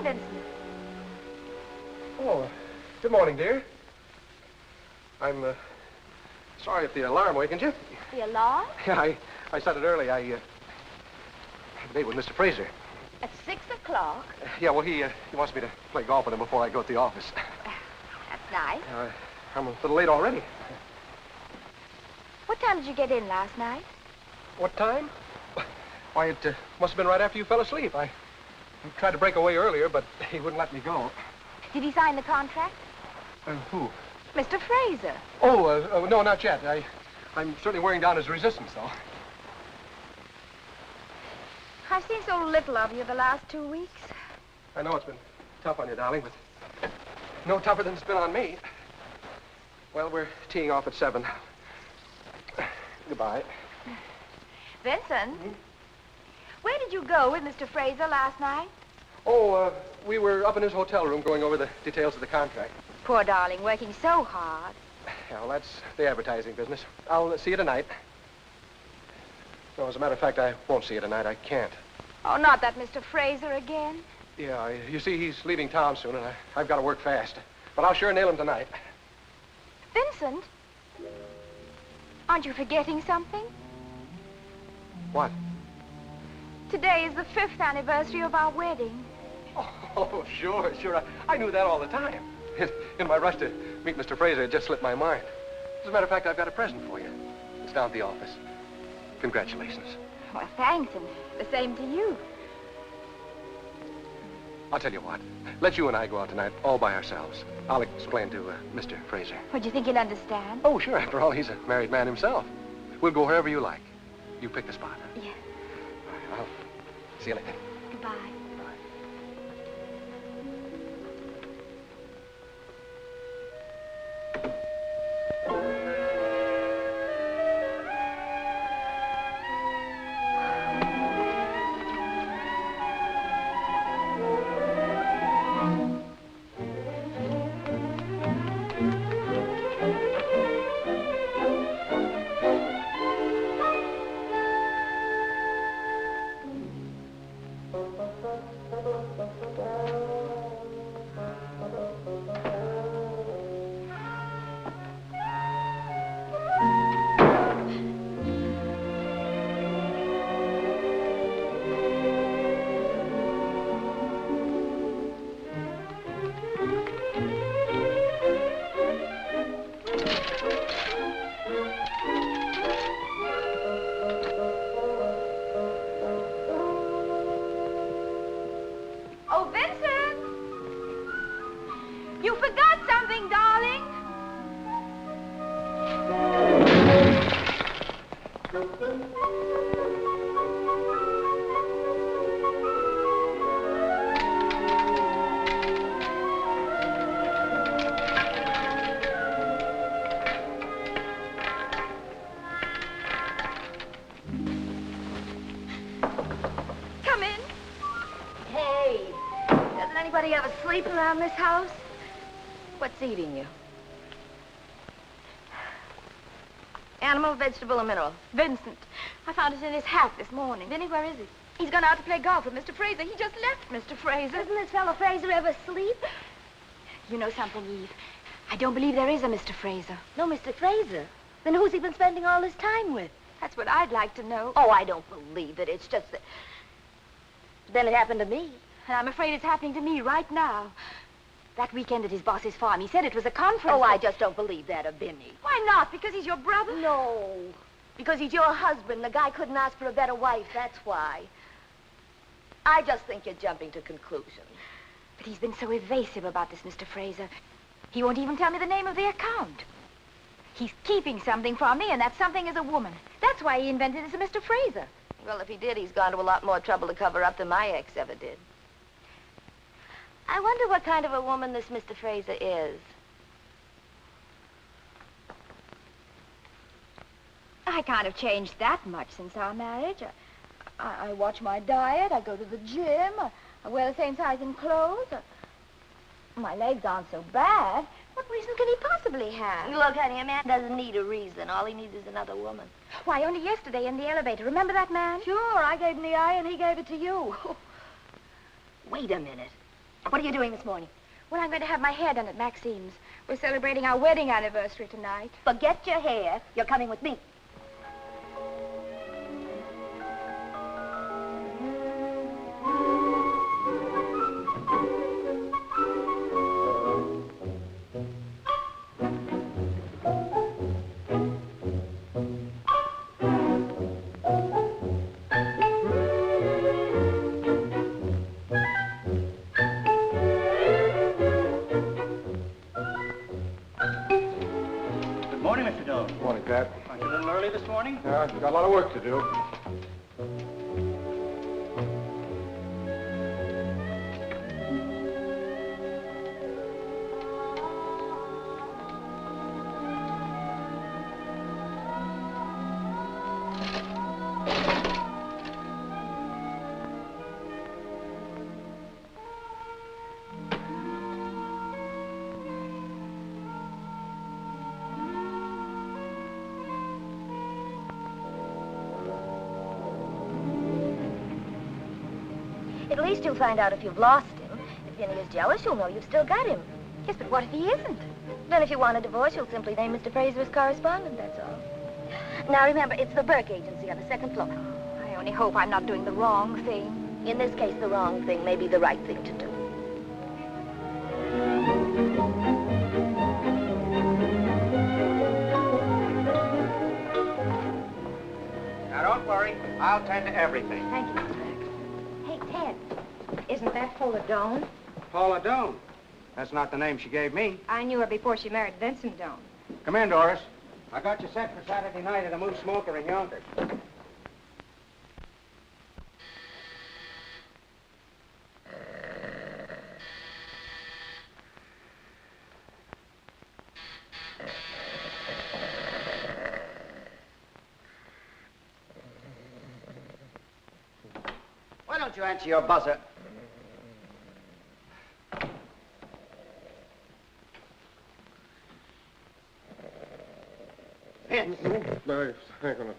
Vincent. Oh, good morning, dear. I'm, sorry if the alarm wakened you. The alarm? Yeah, I said it early. I have a date with Mr. Fraser. At 6 o'clock? Yeah, well, he wants me to play golf with him before I go to the office. That's nice. I'm a little late already. What time did you get in last night? What time? Why, it must have been right after you fell asleep. I tried to break away earlier, but he wouldn't let me go. Did he sign the contract? Who? Mr. Fraser. Oh, no, not yet. I'm certainly wearing down his resistance, though. I've seen so little of you the last 2 weeks. I know it's been tough on you, darling, but no tougher than it's been on me. Well, we're teeing off at 7. Goodbye. Vincent, where did you go with Mr. Fraser last night? Oh, we were up in his hotel room going over the details of the contract. Poor darling, working so hard. Yeah, well, that's the advertising business. I'll see you tonight. No, as a matter of fact, I won't see you tonight. I can't. Oh, not that Mr. Fraser again. Yeah, you see, he's leaving town soon, and I've got to work fast. But I'll sure nail him tonight. Vincent, aren't you forgetting something? What? Today is the 5th anniversary of our wedding. Oh, sure. I knew that all the time. In my rush to meet Mr. Fraser, it just slipped my mind. As a matter of fact, I've got a present for you. It's down at the office. Congratulations. Well, thanks, and the same to you. I'll tell you what. Let you and I go out tonight all by ourselves. I'll explain to Mr. Fraser. Well, do you think he'll understand? Oh, sure. After all, he's a married man himself. We'll go wherever you like. You pick the spot. Huh? Yeah. All right, I'll see you later. Goodbye. Around this house? What's eating you? Animal, vegetable, or mineral? Vincent. I found it in his hat this morning. Vinny, where is he? He's gone out to play golf with Mr. Fraser. He just left Mr. Fraser. Doesn't this fellow Fraser ever sleep? You know something, Eve? I don't believe there is a Mr. Fraser. No Mr. Fraser? Then who's he been spending all his time with? That's what I'd like to know. Oh, I don't believe it. It's just that... Then it happened to me. And I'm afraid it's happening to me right now. That weekend at his boss's farm, he said it was a conference. Oh, I just don't believe that of Vinny. Why not? Because he's your brother? No. Because he's your husband. The guy couldn't ask for a better wife, that's why. I just think you're jumping to conclusions. But he's been so evasive about this, Mr. Fraser. He won't even tell me the name of the account. He's keeping something from me, and that something is a woman. That's why he invented this Mr. Fraser. Well, if he did, he's gone to a lot more trouble to cover up than my ex ever did. I wonder what kind of a woman this Mr. Fraser is. I can't have changed that much since our marriage. I watch my diet, I go to the gym, I wear the same size in clothes. My legs aren't so bad. What reason could he possibly have? Look, honey, a man doesn't need a reason. All he needs is another woman. Why, only yesterday in the elevator. Remember that man? Sure, I gave him the eye and he gave it to you. Wait a minute. What are you doing this morning? Well, I'm going to have my hair done at Maxine's. We're celebrating our wedding anniversary tonight. Forget your hair. You're coming with me. Yeah, got a lot of work to do. At least you'll find out if you've lost him. If Vinny is jealous, you'll know you've still got him. Yes, but what if he isn't? Then if you want a divorce, you'll simply name Mr. Fraser as correspondent, that's all. Now remember, it's the Burke Agency on the second floor. I only hope I'm not doing the wrong thing. In this case, the wrong thing may be the right thing to do. Now, don't worry. I'll tend to everything. Thank you, Mr. Max. Hey, Ted, isn't that Paula Doane? Paula Doane. That's not the name she gave me. I knew her before she married Vincent Doane. Come in, Doris. I got you set for Saturday night at a Moose Smoker in Yonkers. Why don't you answer your buzzer? Vince.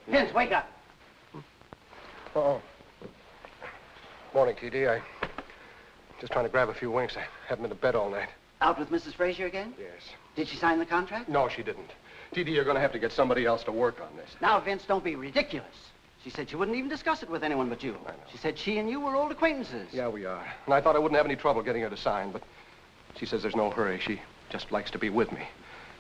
Vince, wake up. Uh-oh. Morning, TD. I just trying to grab a few winks. I haven't been to bed all night. Out with Mrs. Fraser again? Yes. Did she sign the contract? No, she didn't. TD, you're going to have to get somebody else to work on this. Now, Vince, don't be ridiculous. She said she wouldn't even discuss it with anyone but you. I know. She said she and you were old acquaintances. Yeah, we are. And I thought I wouldn't have any trouble getting her to sign, but she says there's no hurry. She just likes to be with me.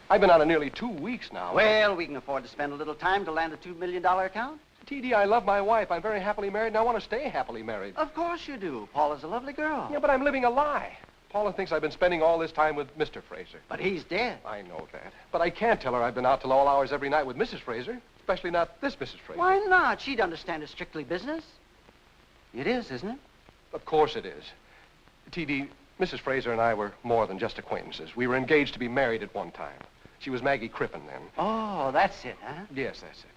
I've been out of nearly 2 weeks now. Well, we can afford to spend a little time to land a $2 million account. TD, I love my wife. I'm very happily married, and I want to stay happily married. Of course you do. Paula's a lovely girl. Yeah, but I'm living a lie. Paula thinks I've been spending all this time with Mr. Fraser. But he's dead. I know that. But I can't tell her I've been out till all hours every night with Mrs. Fraser, especially not this Mrs. Fraser. Why not? She'd understand it's strictly business. It is, isn't it? Of course it is. TD, Mrs. Fraser and I were more than just acquaintances. We were engaged to be married at one time. She was Maggie Crippen then. Oh, that's it, huh? Yes, that's it.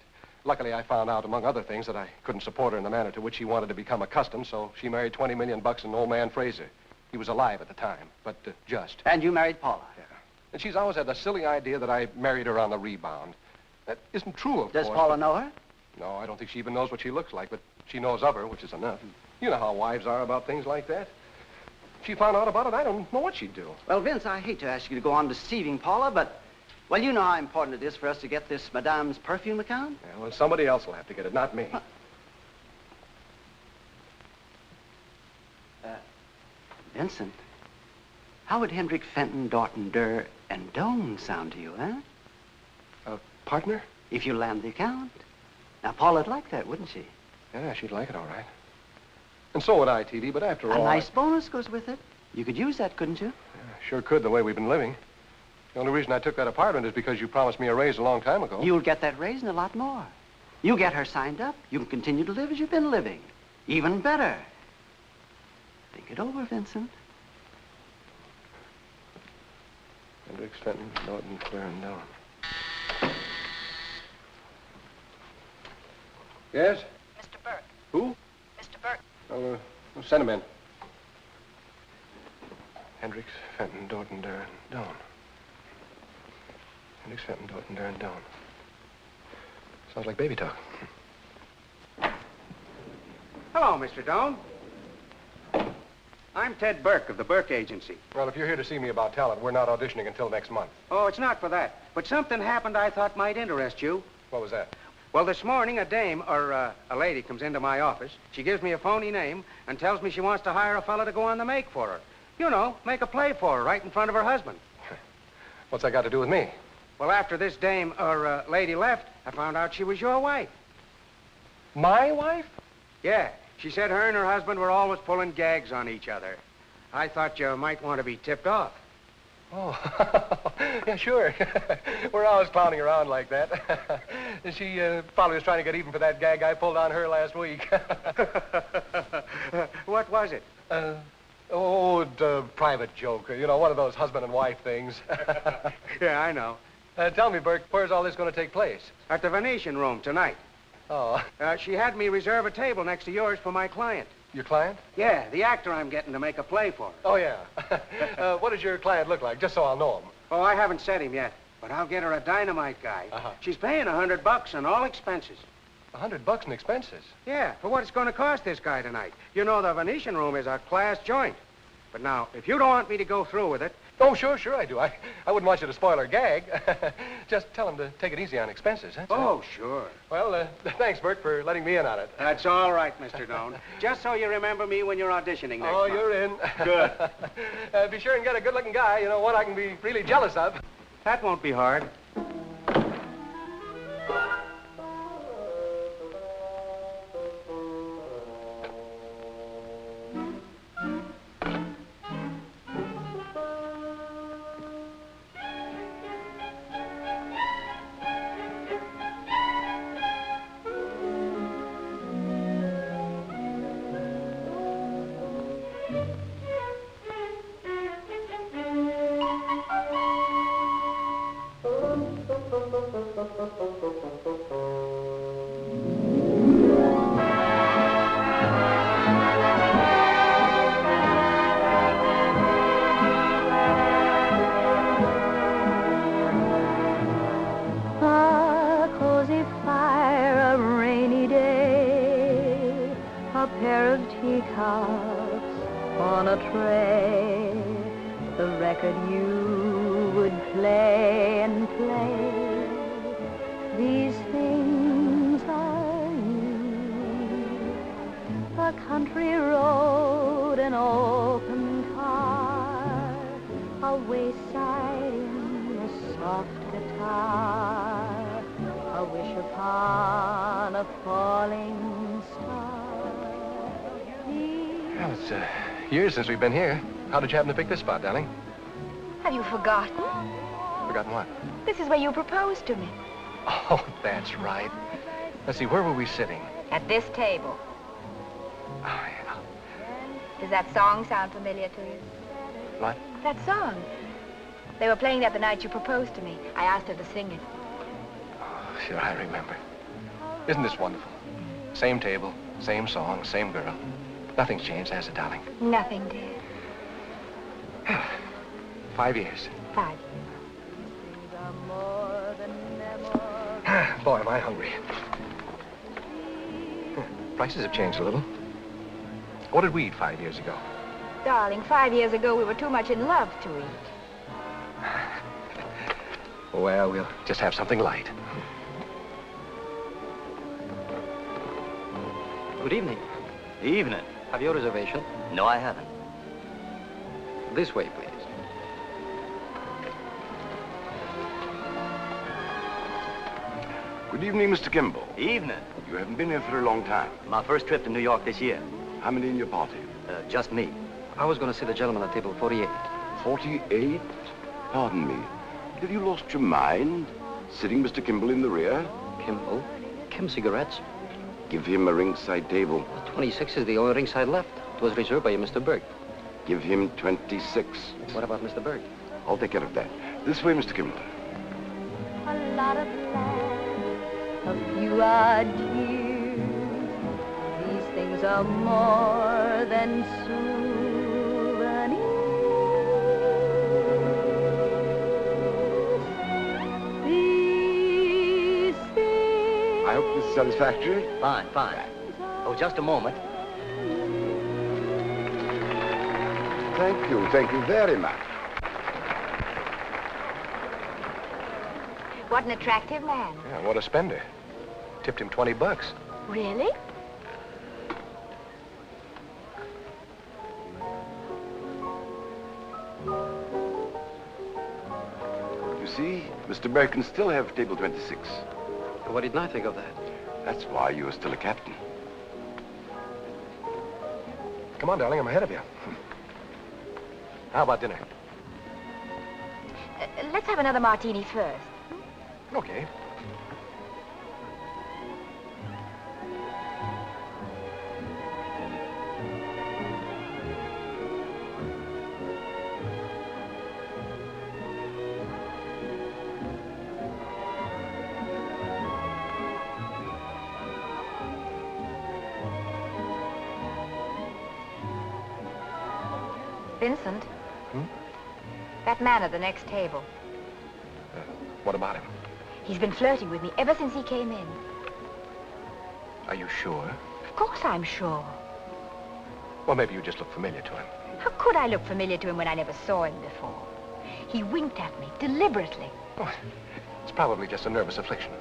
Luckily, I found out, among other things, that I couldn't support her in the manner to which she wanted to become accustomed, so she married $20 million and old man Fraser. He was alive at the time, but just. And you married Paula? Yeah. And she's always had the silly idea that I married her on the rebound. That isn't true, of course. Does Paula know her? No, I don't think she even knows what she looks like, but she knows of her, which is enough. You know how wives are about things like that. If she found out about it, I don't know what she'd do. Well, Vince, I hate to ask you to go on deceiving Paula, but, well, you know how important it is for us to get this Madame's perfume account? Yeah, well, somebody else will have to get it, not me. Huh. Vincent, how would Hendrik Fenton, Dorton, Durr, and Doane sound to you, huh? Partner? If you land the account. Now, Paula'd like that, wouldn't she? Yeah, she'd like it, all right. And so would I, TD, but after all... A nice bonus goes with it. You could use that, couldn't you? Yeah, sure could, the way we've been living. The only reason I took that apartment is because you promised me a raise a long time ago. You'll get that raise and a lot more. You get her signed up, you can continue to live as you've been living. Even better. Think it over, Vincent. Hendricks, Fenton, Norton, Clare, and Doane. Yes? Mr. Burke. Who? Mr. Burke. Oh, send him in. Hendricks, Fenton, Dorton, Durr, and Doane. Hendricks, Fenton, Dorton, Durr, and Doane. Sounds like baby talk. Hello, Mr. Doane. I'm Ted Burke of the Burke Agency. Well, if you're here to see me about talent, we're not auditioning until next month. Oh, it's not for that. But something happened I thought might interest you. What was that? Well, this morning, a dame, or a lady, comes into my office. She gives me a phony name and tells me she wants to hire a fella to go on the make for her. You know, make a play for her right in front of her husband. What's that got to do with me? Well, after this dame, or lady left, I found out she was your wife. My wife? Yeah. She said her and her husband were always pulling gags on each other. I thought you might want to be tipped off. Oh, yeah, sure. We're always clowning around like that. She probably was trying to get even for that gag I pulled on her last week. What was it? Private joke. You know, one of those husband and wife things. Yeah, I know. Tell me, Burke, where's all this going to take place? At the Venetian Room tonight. Oh. She had me reserve a table next to yours for my client. Your client? Yeah, the actor I'm getting to make a play for. Oh, yeah. What does your client look like, just so I'll know him? Oh, I haven't set him yet, but I'll get her a dynamite guy. She's paying $100 and all expenses. $100 in expenses? Yeah, for what it's going to cost this guy tonight. You know, the Venetian Room is a class joint. But now, if you don't want me to go through with it... Oh, sure I do. I wouldn't want you to spoil her gag. Just tell him to take it easy on expenses, huh? Oh, sure. Well, thanks, Burke, for letting me in on it. That's all right, Mr. Doane. Just so you remember me when you're auditioning next month. You're in. Good. Be sure and get a good-looking guy, you know, one I can be really jealous of. That won't be hard. Years since we've been here. How did you happen to pick this spot, darling? Have you forgotten? Forgotten what? This is where you proposed to me. Oh, that's right. Let's see, where were we sitting? At this table. Oh, yeah. Does that song sound familiar to you? What? That song. They were playing that the night you proposed to me. I asked her to sing it. Oh, sure, I remember. Isn't this wonderful? Same table, same song, same girl. Nothing's changed, has it, darling? Nothing, dear. 5 years. 5. Boy, am I hungry. Prices have changed a little. What did we eat 5 years ago? Darling, 5 years ago we were too much in love to eat. Well, we'll just have something light. Good evening. Evening. Have you a reservation? No, I haven't. This way, please. Good evening, Mr. Kimball. Evening. You haven't been here for a long time. My first trip to New York this year. How many in your party? Just me. I was going to see the gentleman at table 48. 48? Pardon me. Have you lost your mind? Sitting Mr. Kimball in the rear? Kimball? Kim cigarettes? Give him a ringside table. 26 is the only ringside left. It was reserved by you, Mr. Burke. Give him 26. What about Mr. Burke? I'll take care of that. This way, Mr. Kimball. A lot of laughs, a few odd tears. These things are more than souvenirs. These things. I hope this is satisfactory. Fine, fine. Oh, just a moment. Thank you. Thank you very much. What an attractive man. Yeah, what a spender. Tipped him $20. Really? You see, Mr. Burke can still have table 26. What didn't I think of that? That's why you are still a captain. Come on, darling, I'm ahead of you. How about dinner? Let's have another martini first. Okay. Vincent? That man at the next table. What about him? He's been flirting with me ever since he came in. Are you sure? Of course I'm sure. Well, maybe you just look familiar to him. How could I look familiar to him when I never saw him before? He winked at me, deliberately. Oh, it's probably just a nervous affliction.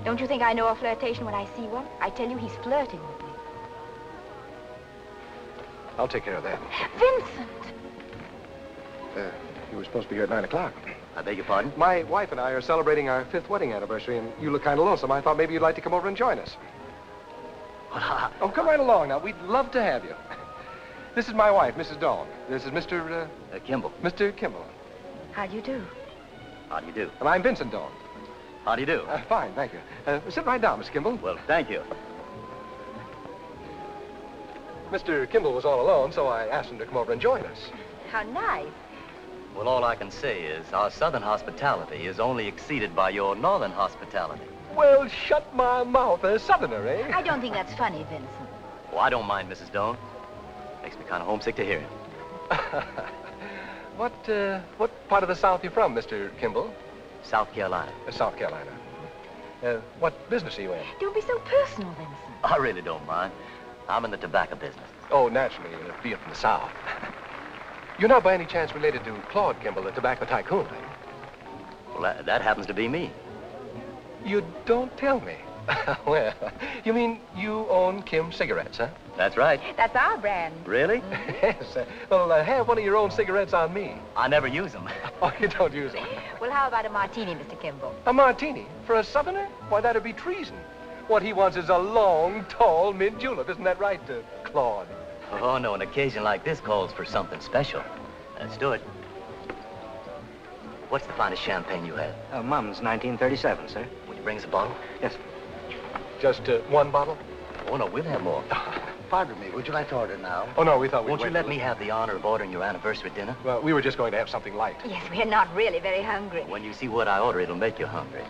Don't you think I know a flirtation when I see one? I tell you, he's flirting with me. I'll take care of that. Vincent! You were supposed to be here at 9 o'clock. I beg your pardon? My wife and I are celebrating our 5th wedding anniversary, and you look kind of lonesome. I thought maybe you'd like to come over and join us. Oh, come right along now. We'd love to have you. This is my wife, Mrs. Doane. This is Mr. Kimball. Mr. Kimball. How do you do? How do you do? And I'm Vincent Doane. How do you do? Fine, thank you. Sit right down, Mr. Kimball. Well, thank you. Mr. Kimball was all alone, so I asked him to come over and join us. How nice. Well, all I can say is our southern hospitality is only exceeded by your northern hospitality. Well, shut my mouth. A southerner, eh? I don't think that's funny, Vincent. Oh, I don't mind, Mrs. Doane. Makes me kind of homesick to hear it. What part of the South you from, Mr. Kimball? South Carolina. South Carolina. What business are you in? Don't be so personal, Vincent. I really don't mind. I'm in the tobacco business. Oh, naturally, being from the South. You're not by any chance related to Claude Kimball, the tobacco tycoon, eh? Well, that happens to be me. You don't tell me. Well, you mean you own Kim cigarettes, huh? That's right. That's our brand. Really? Yes. Well, have one of your own cigarettes on me. I never use them. Oh, you don't use them? Well, how about a martini, Mr. Kimball? A martini? For a southerner? Why, that'd be treason. What he wants is a long, tall mint julep. Isn't that right, Claude? Oh, no, an occasion like this calls for something special. Let's do it. What's the finest champagne you have? Mum's 1937, sir. Will you bring us a bottle? Yes. Just one bottle? Oh, no, we'll have more. Pardon me, would you like to order now? Oh, no, we thought we'd Won't you wait let a me little. have the honor of ordering your anniversary dinner? Well, we were just going to have something light. Yes, we're not really very hungry. When you see what I order, it'll make you hungry.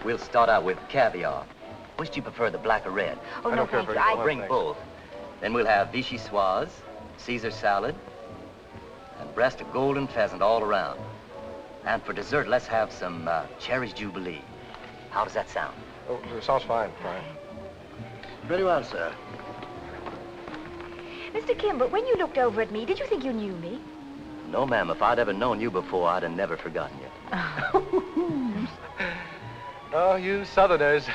We'll start out with caviar. Which do you prefer, the black or red? Oh, I no, don't care thank for you. either one. Bring thanks. both. Then we'll have vichyssoise, Caesar salad, and breast of golden pheasant all around. And for dessert, let's have some cherries jubilee. How does that sound? Oh, sounds fine, fine. Very well, sir. Mr. Kimball, when you looked over at me, did you think you knew me? No, ma'am. If I'd ever known you before, I'd have never forgotten you. Oh, you Southerners.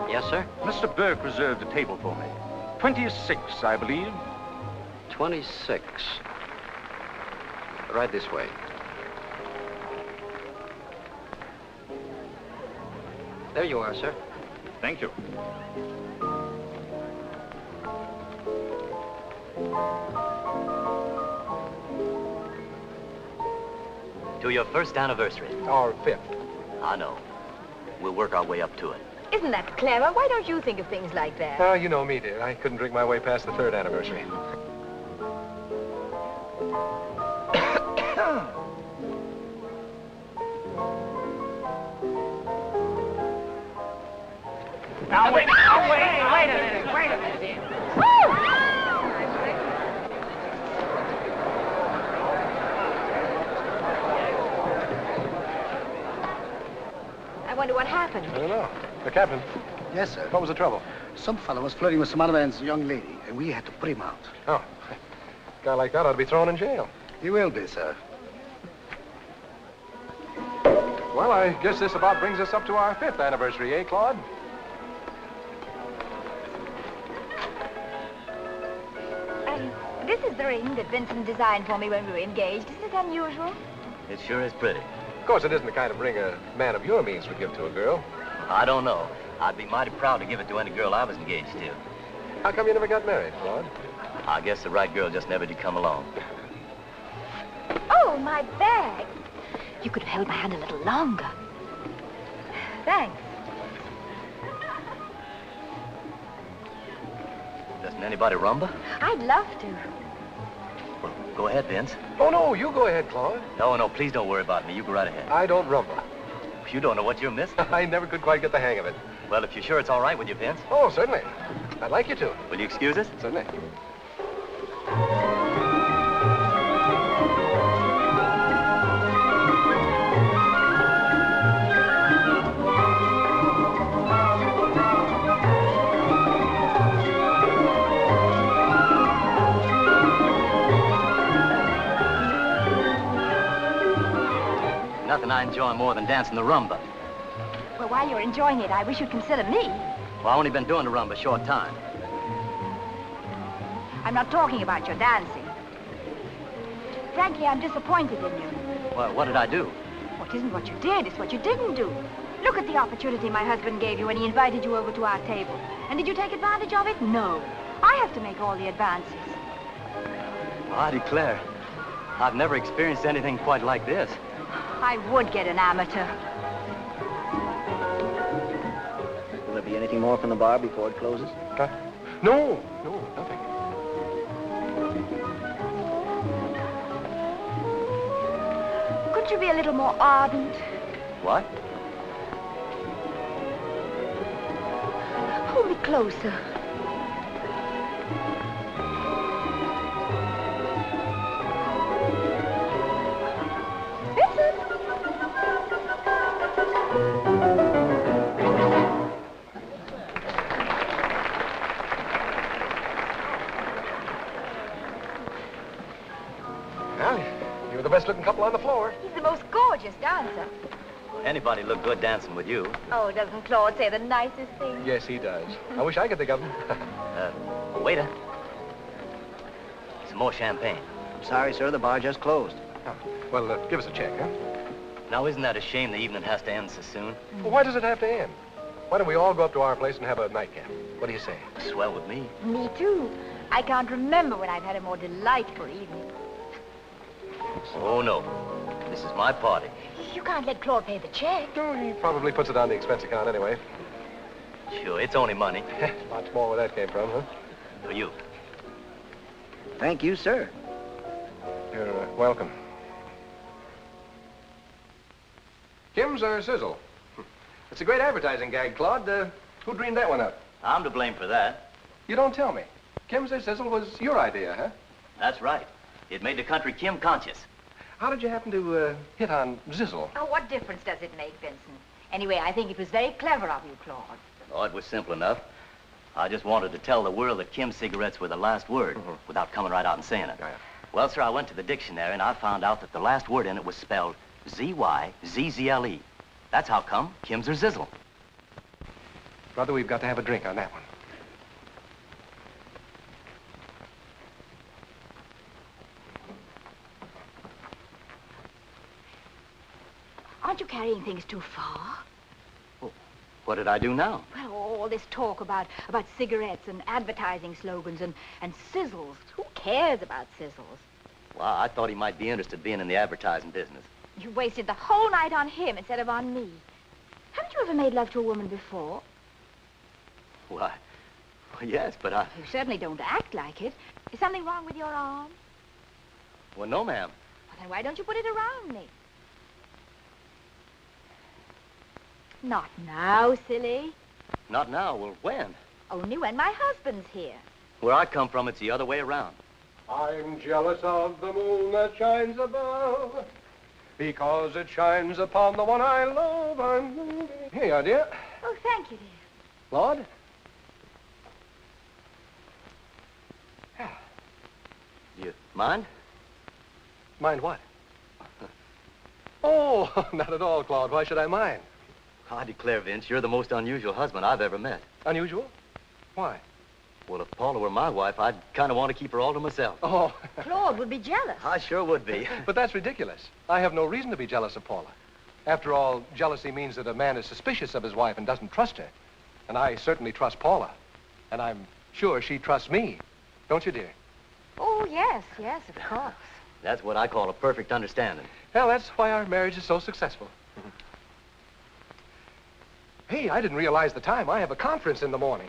Yes, sir? Mr. Burke reserved a table for me. 26, I believe. 26. Right this way. There you are, sir. Thank you. To your first anniversary. Our 5th. I know. We'll work our way up to it. Isn't that clever? Why don't you think of things like that? Oh, you know me, dear. I couldn't drink my way past the 3rd anniversary. Now, wait a minute. wonder what happened. I don't know. The captain, Yes, sir. what was the trouble? Some fellow was flirting with some other man's young lady, and we had to put him out. Oh, a guy like that ought to be thrown in jail. He will be, sir. Well, I guess this about brings us up to our 5th anniversary, eh, Claude? This is the ring that Vincent designed for me when we were engaged. Isn't it unusual? It sure is pretty. Of course, it isn't the kind of ring a man of your means would give to a girl. I don't know. I'd be mighty proud to give it to any girl I was engaged to. How come you never got married, Claude? I guess the right girl just never did come along. Oh, my bag. You could have held my hand a little longer. Thanks. Doesn't anybody rumba? I'd love to. Well, go ahead, Vince. Oh, no, you go ahead, Claude. No, please don't worry about me. You go right ahead. I don't rumble. You don't know what you're missing. I never could quite get the hang of it. Well, if you're sure it's all right with you, Vince. Oh, certainly. I'd like you to. Will you excuse us? Certainly. Nothing I enjoy more than dancing the rumba. Well, while you're enjoying it, I wish you'd consider me. Well, I've only been doing the rumba a short time. I'm not talking about your dancing. Frankly, I'm disappointed in you. Well, what did I do? Well, it isn't what you did, it's what you didn't do. Look at the opportunity my husband gave you when he invited you over to our table. And did you take advantage of it? No. I have to make all the advances. Well, I declare, I've never experienced anything quite like this. I would get an amateur. Will there be anything more from the bar before it closes? No, nothing. Couldn't you be a little more ardent? What? Hold me closer. Well, you're the best-looking couple on the floor. He's the most gorgeous dancer. Anybody look good dancing with you? Oh, doesn't Claude say the nicest things? Yes, he does. I wish I could think of him. Waiter. Some more champagne. I'm sorry, sir, the bar just closed. Oh, well, give us a check, huh? Now, isn't that a shame the evening has to end so soon? Well, why does it have to end? Why don't we all go up to our place and have a nightcap? What do you say? Swell with me. Me too. I can't remember when I've had a more delightful evening. Oh, no. This is my party. You can't let Claude pay the check. No, he probably puts it on the expense account anyway. Sure, it's only money. Lots more where that came from, huh? For you. Thank you, sir. You're welcome. Kim's or Sizzle? It's a great advertising gag, Claude. Who dreamed that one up? I'm to blame for that. You don't tell me. Kim's or Sizzle was your idea, huh? That's right. It made the country Kim conscious. How did you happen to hit on Zizzle? Oh, what difference does it make, Vincent? Anyway, I think it was very clever of you, Claude. Oh, it was simple enough. I just wanted to tell the world that Kim cigarettes were the last word without coming right out and saying it. Yeah. Well, sir, I went to the dictionary and I found out that the last word in it was spelled Z-Y-Z-Z-L-E. That's how come Kim's or Zizzle. Brother, we've got to have a drink on that one. Aren't you carrying things too far? Well, what did I do now? Well, all this talk about cigarettes and advertising slogans and sizzles. Who cares about sizzles? Well, I thought he might be interested being in the advertising business. You wasted the whole night on him instead of on me. Haven't you ever made love to a woman before? Why? Well, yes, but I... You certainly don't act like it. Is something wrong with your arm? Well, no, ma'am. Well, then why don't you put it around me? Not now, silly. Not now. Well, when? Only when my husband's here. Where I come from, it's the other way around. I'm jealous of the moon that shines above. Because it shines upon the one I love, I'm moving. Here you are, dear. Oh, thank you, dear. Claude? Yeah. You mind? Mind what? Oh, not at all, Claude. Why should I mind? I declare, Vince, you're the most unusual husband I've ever met. Unusual? Why? Well, if Paula were my wife, I'd kind of want to keep her all to myself. Oh. Claude would be jealous. I sure would be. But that's ridiculous. I have no reason to be jealous of Paula. After all, jealousy means that a man is suspicious of his wife and doesn't trust her. And I certainly trust Paula. And I'm sure she trusts me. Don't you, dear? Oh, yes, of course. That's what I call a perfect understanding. Well, that's why our marriage is so successful. Hey, I didn't realize the time. I have a conference in the morning.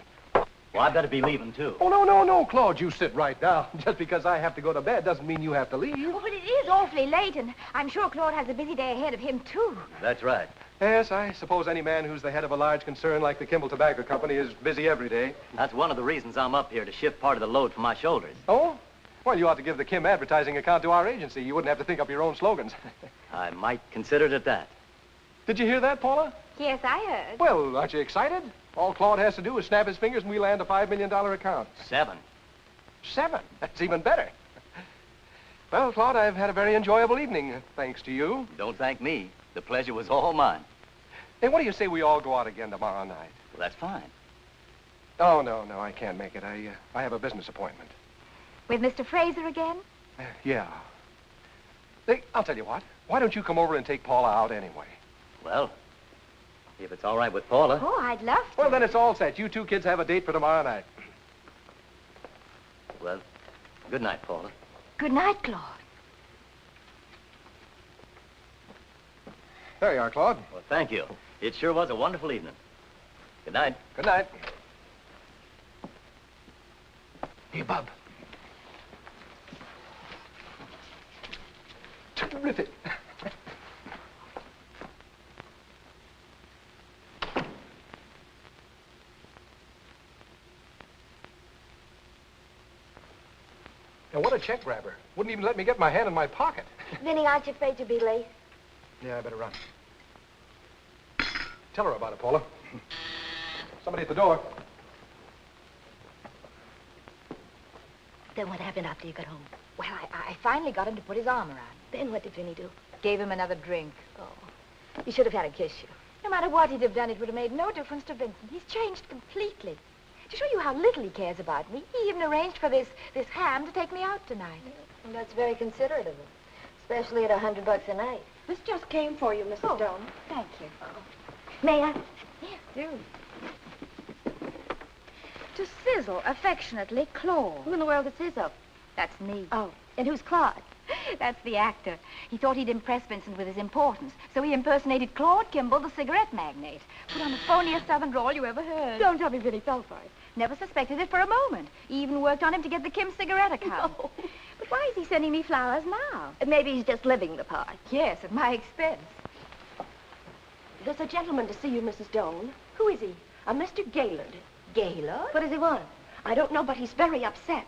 Well, I better be leaving, too. Oh, no, Claude. You sit right down. Just because I have to go to bed doesn't mean you have to leave. Oh, but it is awfully late, and I'm sure Claude has a busy day ahead of him, too. That's right. Yes, I suppose any man who's the head of a large concern like the Kimball Tobacco Company is busy every day. That's one of the reasons I'm up here, to shift part of the load from my shoulders. Oh? Well, you ought to give the Kim advertising account to our agency. You wouldn't have to think up your own slogans. I might consider it at that. Did you hear that, Paula? Yes, I heard. Well, aren't you excited? All Claude has to do is snap his fingers and we land a $5 million account. 7. 7? That's even better. Well, Claude, I've had a very enjoyable evening, thanks to you. Don't thank me. The pleasure was all mine. Hey, what do you say we all go out again tomorrow night? Well, that's fine. Oh, no, I can't make it. I have a business appointment. With Mr. Fraser again? Yeah. Hey, I'll tell you what. Why don't you come over and take Paula out anyway? Well, if it's all right with Paula. Oh, I'd love to. Well, then it's all set. You two kids have a date for tomorrow night. Well, good night, Paula. Good night, Claude. There you are, Claude. Well, thank you. It sure was a wonderful evening. Good night. Good night. Hey, Bub. Terrific. And what a check grabber. Wouldn't even let me get my hand in my pocket. Vinny, aren't you afraid to be late? Yeah, I better run. Tell her about it, Paula. Somebody at the door. Then what happened after you got home? Well, I finally got him to put his arm around. Then what did Vinny do? Gave him another drink. Oh, you should have had him kiss you. No matter what he'd have done, it would have made no difference to Vincent. He's changed completely. To show you how little he cares about me, he even arranged for this ham to take me out tonight. Well, that's very considerate of him, especially at $100 a night. This just came for you, Mrs. Doane. Thank you. May I? Yes, do. To sizzle affectionately, Claude. Who in the world is Sizzo? That's me. Oh, and who's Claude? That's the actor. He thought he'd impress Vincent with his importance, so he impersonated Claude Kimball, the cigarette magnate. Put on the phoniest southern drawl you ever heard. Don't tell me Vinny fell for it. Never suspected it for a moment. He even worked on him to get the Kim cigarette account. No. But why is he sending me flowers now? Maybe he's just living the part. Yes, at my expense. There's a gentleman to see you, Mrs. Doane. Who is he? A Mr. Gaylord. Gaylord? What does he want? I don't know, but he's very upset.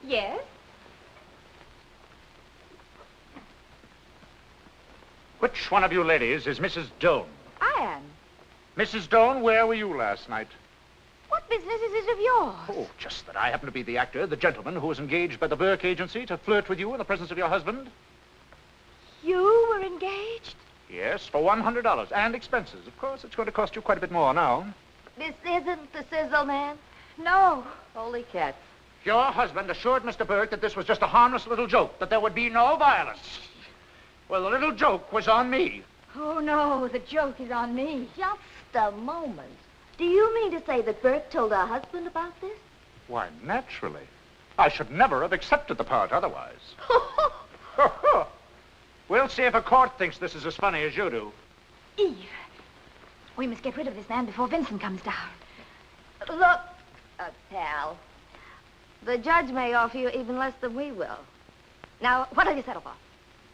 Yes? Which one of you ladies is Mrs. Doane? I am. Mrs. Doane, where were you last night? What business is it of yours? Oh, just that I happen to be the actor, the gentleman who was engaged by the Burke agency to flirt with you in the presence of your husband. You were engaged? Yes, for $100 and expenses. Of course, it's going to cost you quite a bit more now. This isn't the Sizzle man? No. Holy cats. Your husband assured Mr. Burke that this was just a harmless little joke, that there would be no violence. Well, the little joke was on me. Oh, no, the joke is on me. Just a moment. Do you mean to say that Burke told her husband about this? Why, naturally. I should never have accepted the part otherwise. We'll see if a court thinks this is as funny as you do. Eve, we must get rid of this man before Vincent comes down. Look, pal, the judge may offer you even less than we will. Now, what have you settled for?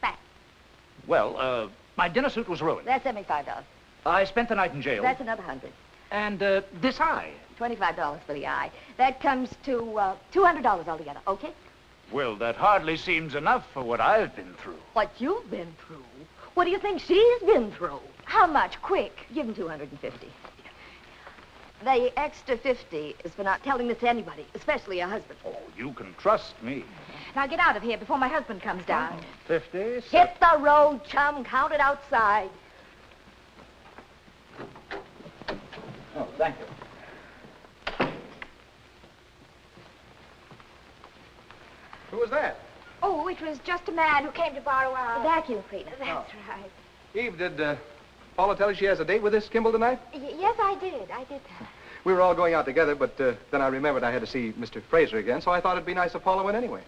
Back. Well, my dinner suit was ruined. That's $75. I spent the night in jail. That's another 100. And this eye? $25 for the eye. That comes to $200 altogether, okay? Well, that hardly seems enough for what I've been through. What you've been through? What do you think she's been through? How much? Quick. Give him $250. The extra 50 is for not telling this to anybody, especially your husband. Oh, you can trust me. Now get out of here before my husband comes down. 50. Hit the road, chum. Count it outside. Oh, thank you. Who was that? Oh, it was just a man who came to borrow our... Vacuum cleaner. That's right. Eve, did Paula tell you she has a date with this Kimball tonight? Yes, I did. We were all going out together, but then I remembered I had to see Mr. Fraser again, so I thought it'd be nice if Paula went anyway.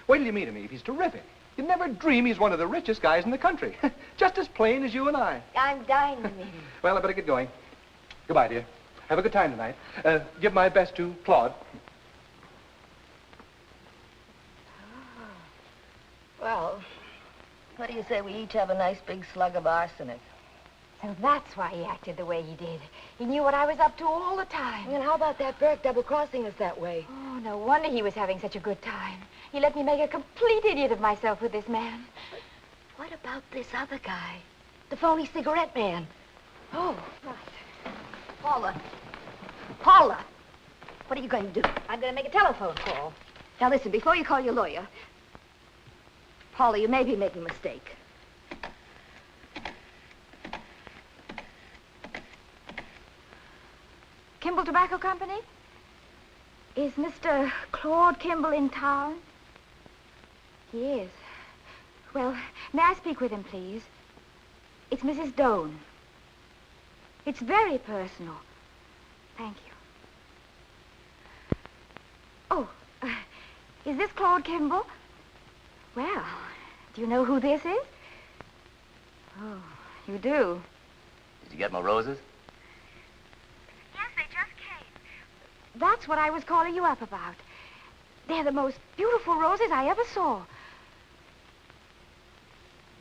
Wait till you meet him, Eve. He's terrific. You'd never dream he's one of the richest guys in the country. Just as plain as you and I. I'm dying to meet him. Well, I better get going. Goodbye, dear. Have a good time tonight. Give my best to Claude. Well, what do you say we each have a nice big slug of arsenic? So that's why he acted the way he did. He knew what I was up to all the time. And how about that Burke double-crossing us that way? Oh, no wonder he was having such a good time. He let me make a complete idiot of myself with this man. What about this other guy? The phony cigarette man. Oh, right. Paula. Paula! What are you going to do? I'm going to make a telephone call. Now, listen, before you call your lawyer, Paula, you may be making a mistake. Kimball Tobacco Company? Is Mr. Claude Kimball in town? He is. Well, may I speak with him, please? It's Mrs. Doane. It's very personal. Thank you. Oh, is this Claude Kimball? Well, do you know who this is? Oh, you do? Did you get my roses? Yes, they just came. That's what I was calling you up about. They're the most beautiful roses I ever saw.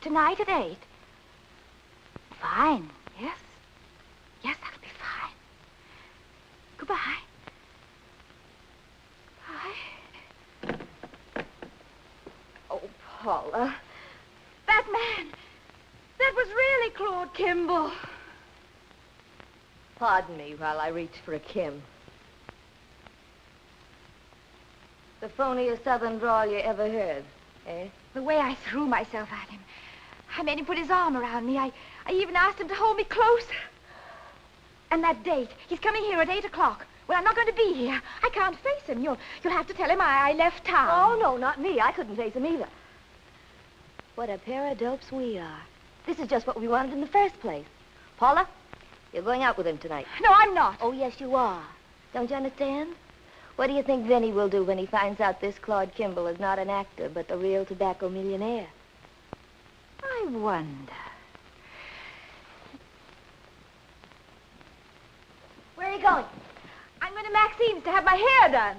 Tonight at 8. Fine, yes. Yes, that'll be fine. Goodbye. Bye. Oh, Paula. That man, that was really Claude Kimball. Pardon me while I reach for a Kim. The phoniest southern drawl you ever heard, eh? The way I threw myself at him. I made him put his arm around me. I even asked him to hold me closer. And that date, he's coming here at 8 o'clock. Well, I'm not going to be here. I can't face him. You'll have to tell him I left town. Oh, no, not me. I couldn't face him either. What a pair of dopes we are. This is just what we wanted in the first place. Paula, you're going out with him tonight. No, I'm not. Oh, yes, you are. Don't you understand? What do you think Vinny will do when he finds out this Claude Kimball is not an actor, but the real tobacco millionaire? I wonder. Where are you going? I'm going to Maxine's to have my hair done.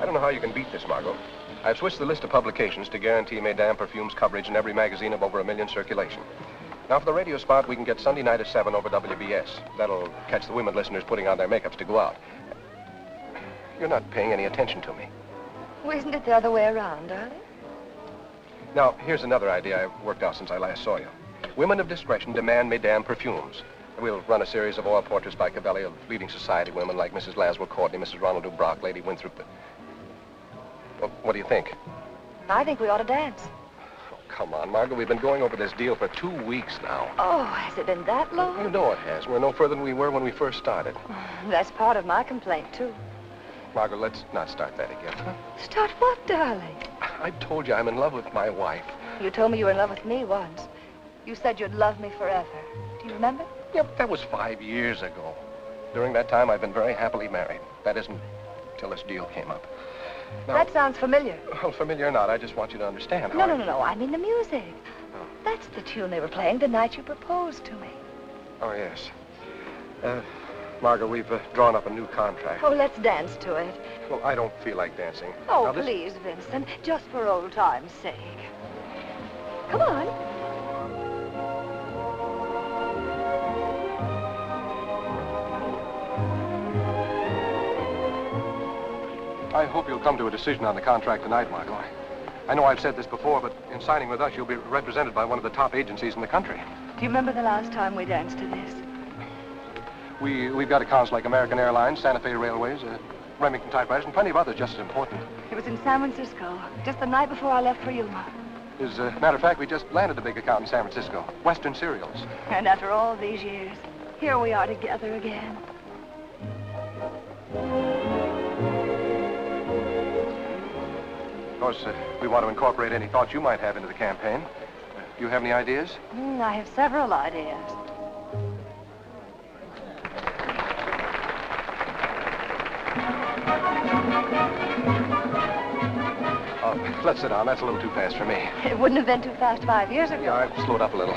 I don't know how you can beat this, Margot. I've switched the list of publications to guarantee Madame Perfume's coverage in every magazine of over 1 million circulation. Now, for the radio spot, we can get Sunday night at 7 over WBS. That'll catch the women listeners putting on their makeups to go out. You're not paying any attention to me. Well, isn't it the other way around, darling? Now, here's another idea I've worked out since I last saw you. Women of discretion demand Madame Perfumes. We'll run a series of oil portraits by Cavelli of leading society women like Mrs. Laswell Courtney, Mrs. Ronald D. Brock, Lady Winthrop. Well, what do you think? I think we ought to dance. Oh, come on, Margot. We've been going over this deal for 2 weeks now. Oh, has it been that long? You know it has. We're no further than we were when we first started. That's part of my complaint, too. Margot, let's not start that again, huh? Start what, darling? I told you I'm in love with my wife. You told me you were in love with me once. You said you'd love me forever. Do you remember? Yep, that was 5 years ago. During that time, I've been very happily married. That isn't until this deal came up. Now, that sounds familiar. Well, familiar or not, I just want you to understand how No. I mean the music. Oh. That's the tune they were playing the night you proposed to me. Oh, yes. Margot, we've drawn up a new contract. Oh, let's dance to it. Well, I don't feel like dancing. Oh, Now, please, Vincent, just for old time's sake. Come on. I hope you'll come to a decision on the contract tonight, Margot. I know I've said this before, but in signing with us, you'll be represented by one of the top agencies in the country. Do you remember the last time we danced to this? We've got accounts like American Airlines, Santa Fe Railways, Remington Typewriters, and plenty of others just as important. It was in San Francisco, just the night before I left for Yuma. As a matter of fact, we just landed a big account in San Francisco, Western Cereals. And after all these years, here we are together again. Of course, we want to incorporate any thoughts you might have into the campaign. Do you have any ideas? I have several ideas. Oh, let's sit down. That's a little too fast for me. It wouldn't have been too fast 5 years ago. Yeah, I've slowed up a little.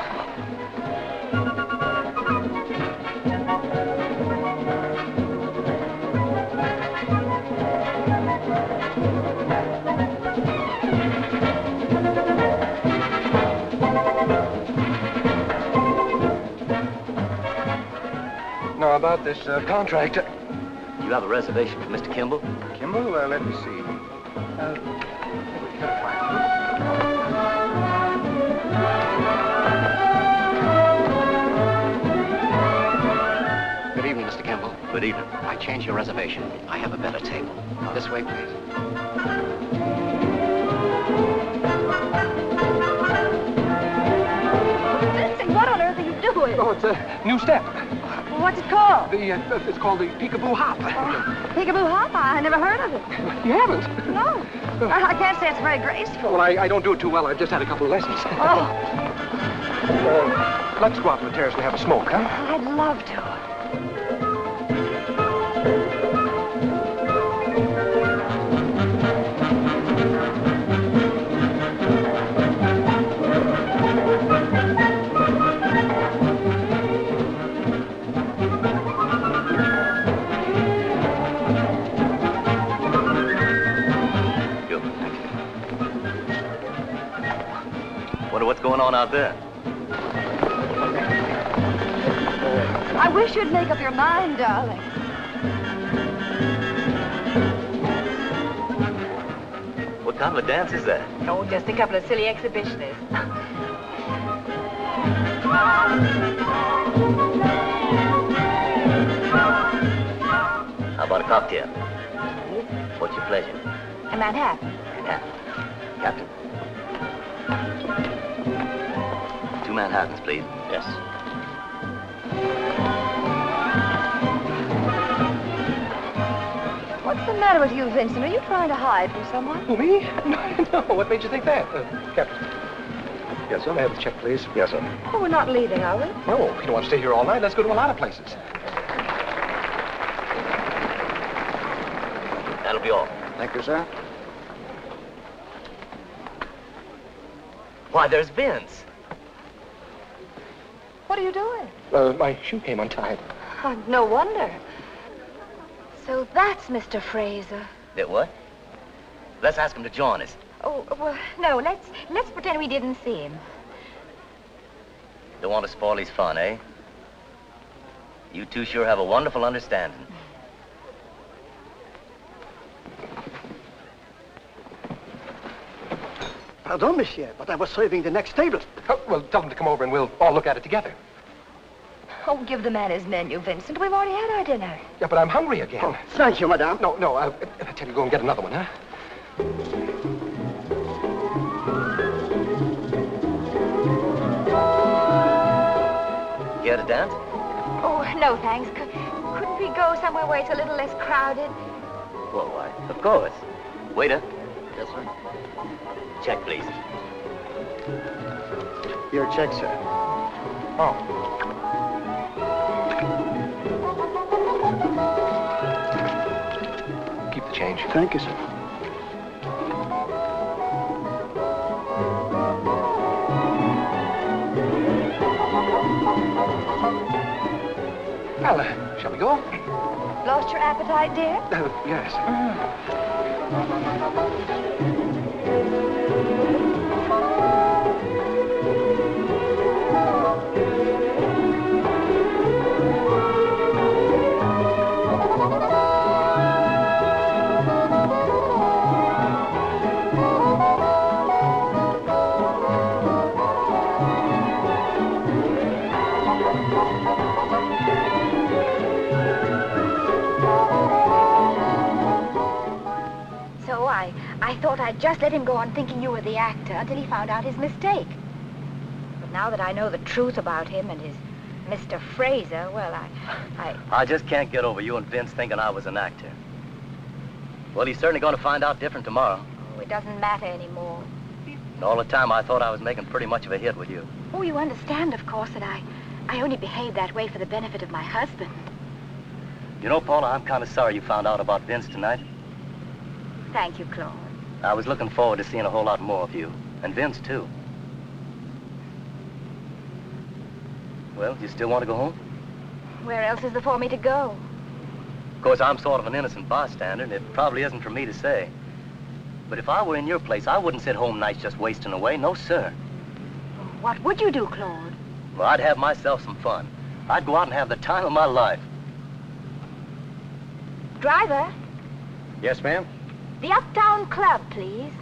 Now, about this contract... You have a reservation for Mr. Kimball? Kimball? Let me see. Good evening, Mr. Kimball. Good evening. I changed your reservation. I have a better table. This way, please. Vincent, what on earth are you doing? Oh, it's a new step. What's it called? It's called the peekaboo hop. Peekaboo hop? I never heard of it. You haven't? No. I can't say it's very graceful. Well, I don't do it too well. I've just had a couple of lessons. Oh. Let's go out on the terrace and have a smoke, huh? I'd love to. Wonder what's going on out there. I wish you'd make up your mind, darling. What kind of a dance is that? Oh, just a couple of silly exhibitionists. How about a cocktail? What's your pleasure? A Manhattan. Manhattan. Captain. 2 Manhattans, please. Yes. What's the matter with you, Vincent? Are you trying to hide from someone? Who, me? No. What made you think that? Captain. Yes, sir. May I have the check, please? Yes, sir. Oh, we're not leaving, are we? No, you don't want to stay here all night. Let's go to a lot of places. That'll be all. Thank you, sir. Why, there's Vince. What are you doing? My shoe came untied. Oh, no wonder. So that's Mr. Fraser. Did what? Let's ask him to join us. Oh, well, no, let's pretend we didn't see him. Don't want to spoil his fun, eh? You two sure have a wonderful understanding. Pardon, monsieur, but I was serving the next table. Oh, well, tell them to come over and we'll all look at it together. Oh, give the man his menu, Vincent. We've already had our dinner. Yeah, but I'm hungry again. Oh, thank you, madame. No, I tell you, go and get another one, huh? Care to dance? Oh, no, thanks. Couldn't we go somewhere where it's a little less crowded? Well, why, of course. Waiter, Yes, sir. check, please. Your check, sir. Oh. Keep the change. Thank you, sir. Well, shall we go? Lost your appetite, dear? Yes. I thought I'd just let him go on thinking you were the actor until he found out his mistake. But now that I know the truth about him and his Mr. Fraser, well, I just can't get over you and Vince thinking I was an actor. Well, he's certainly going to find out different tomorrow. Oh, it doesn't matter anymore. And all the time I thought I was making pretty much of a hit with you. Oh, you understand, of course, that I only behaved that way for the benefit of my husband. You know, Paula, I'm kind of sorry you found out about Vince tonight. Thank you, Claude. I was looking forward to seeing a whole lot more of you. And Vince, too. Well, you still want to go home? Where else is there for me to go? Of course, I'm sort of an innocent bystander, and it probably isn't for me to say. But if I were in your place, I wouldn't sit home nights just wasting away. No, sir. What would you do, Claude? Well, I'd have myself some fun. I'd go out and have the time of my life. Driver? Yes, ma'am? The Uptown Club, please.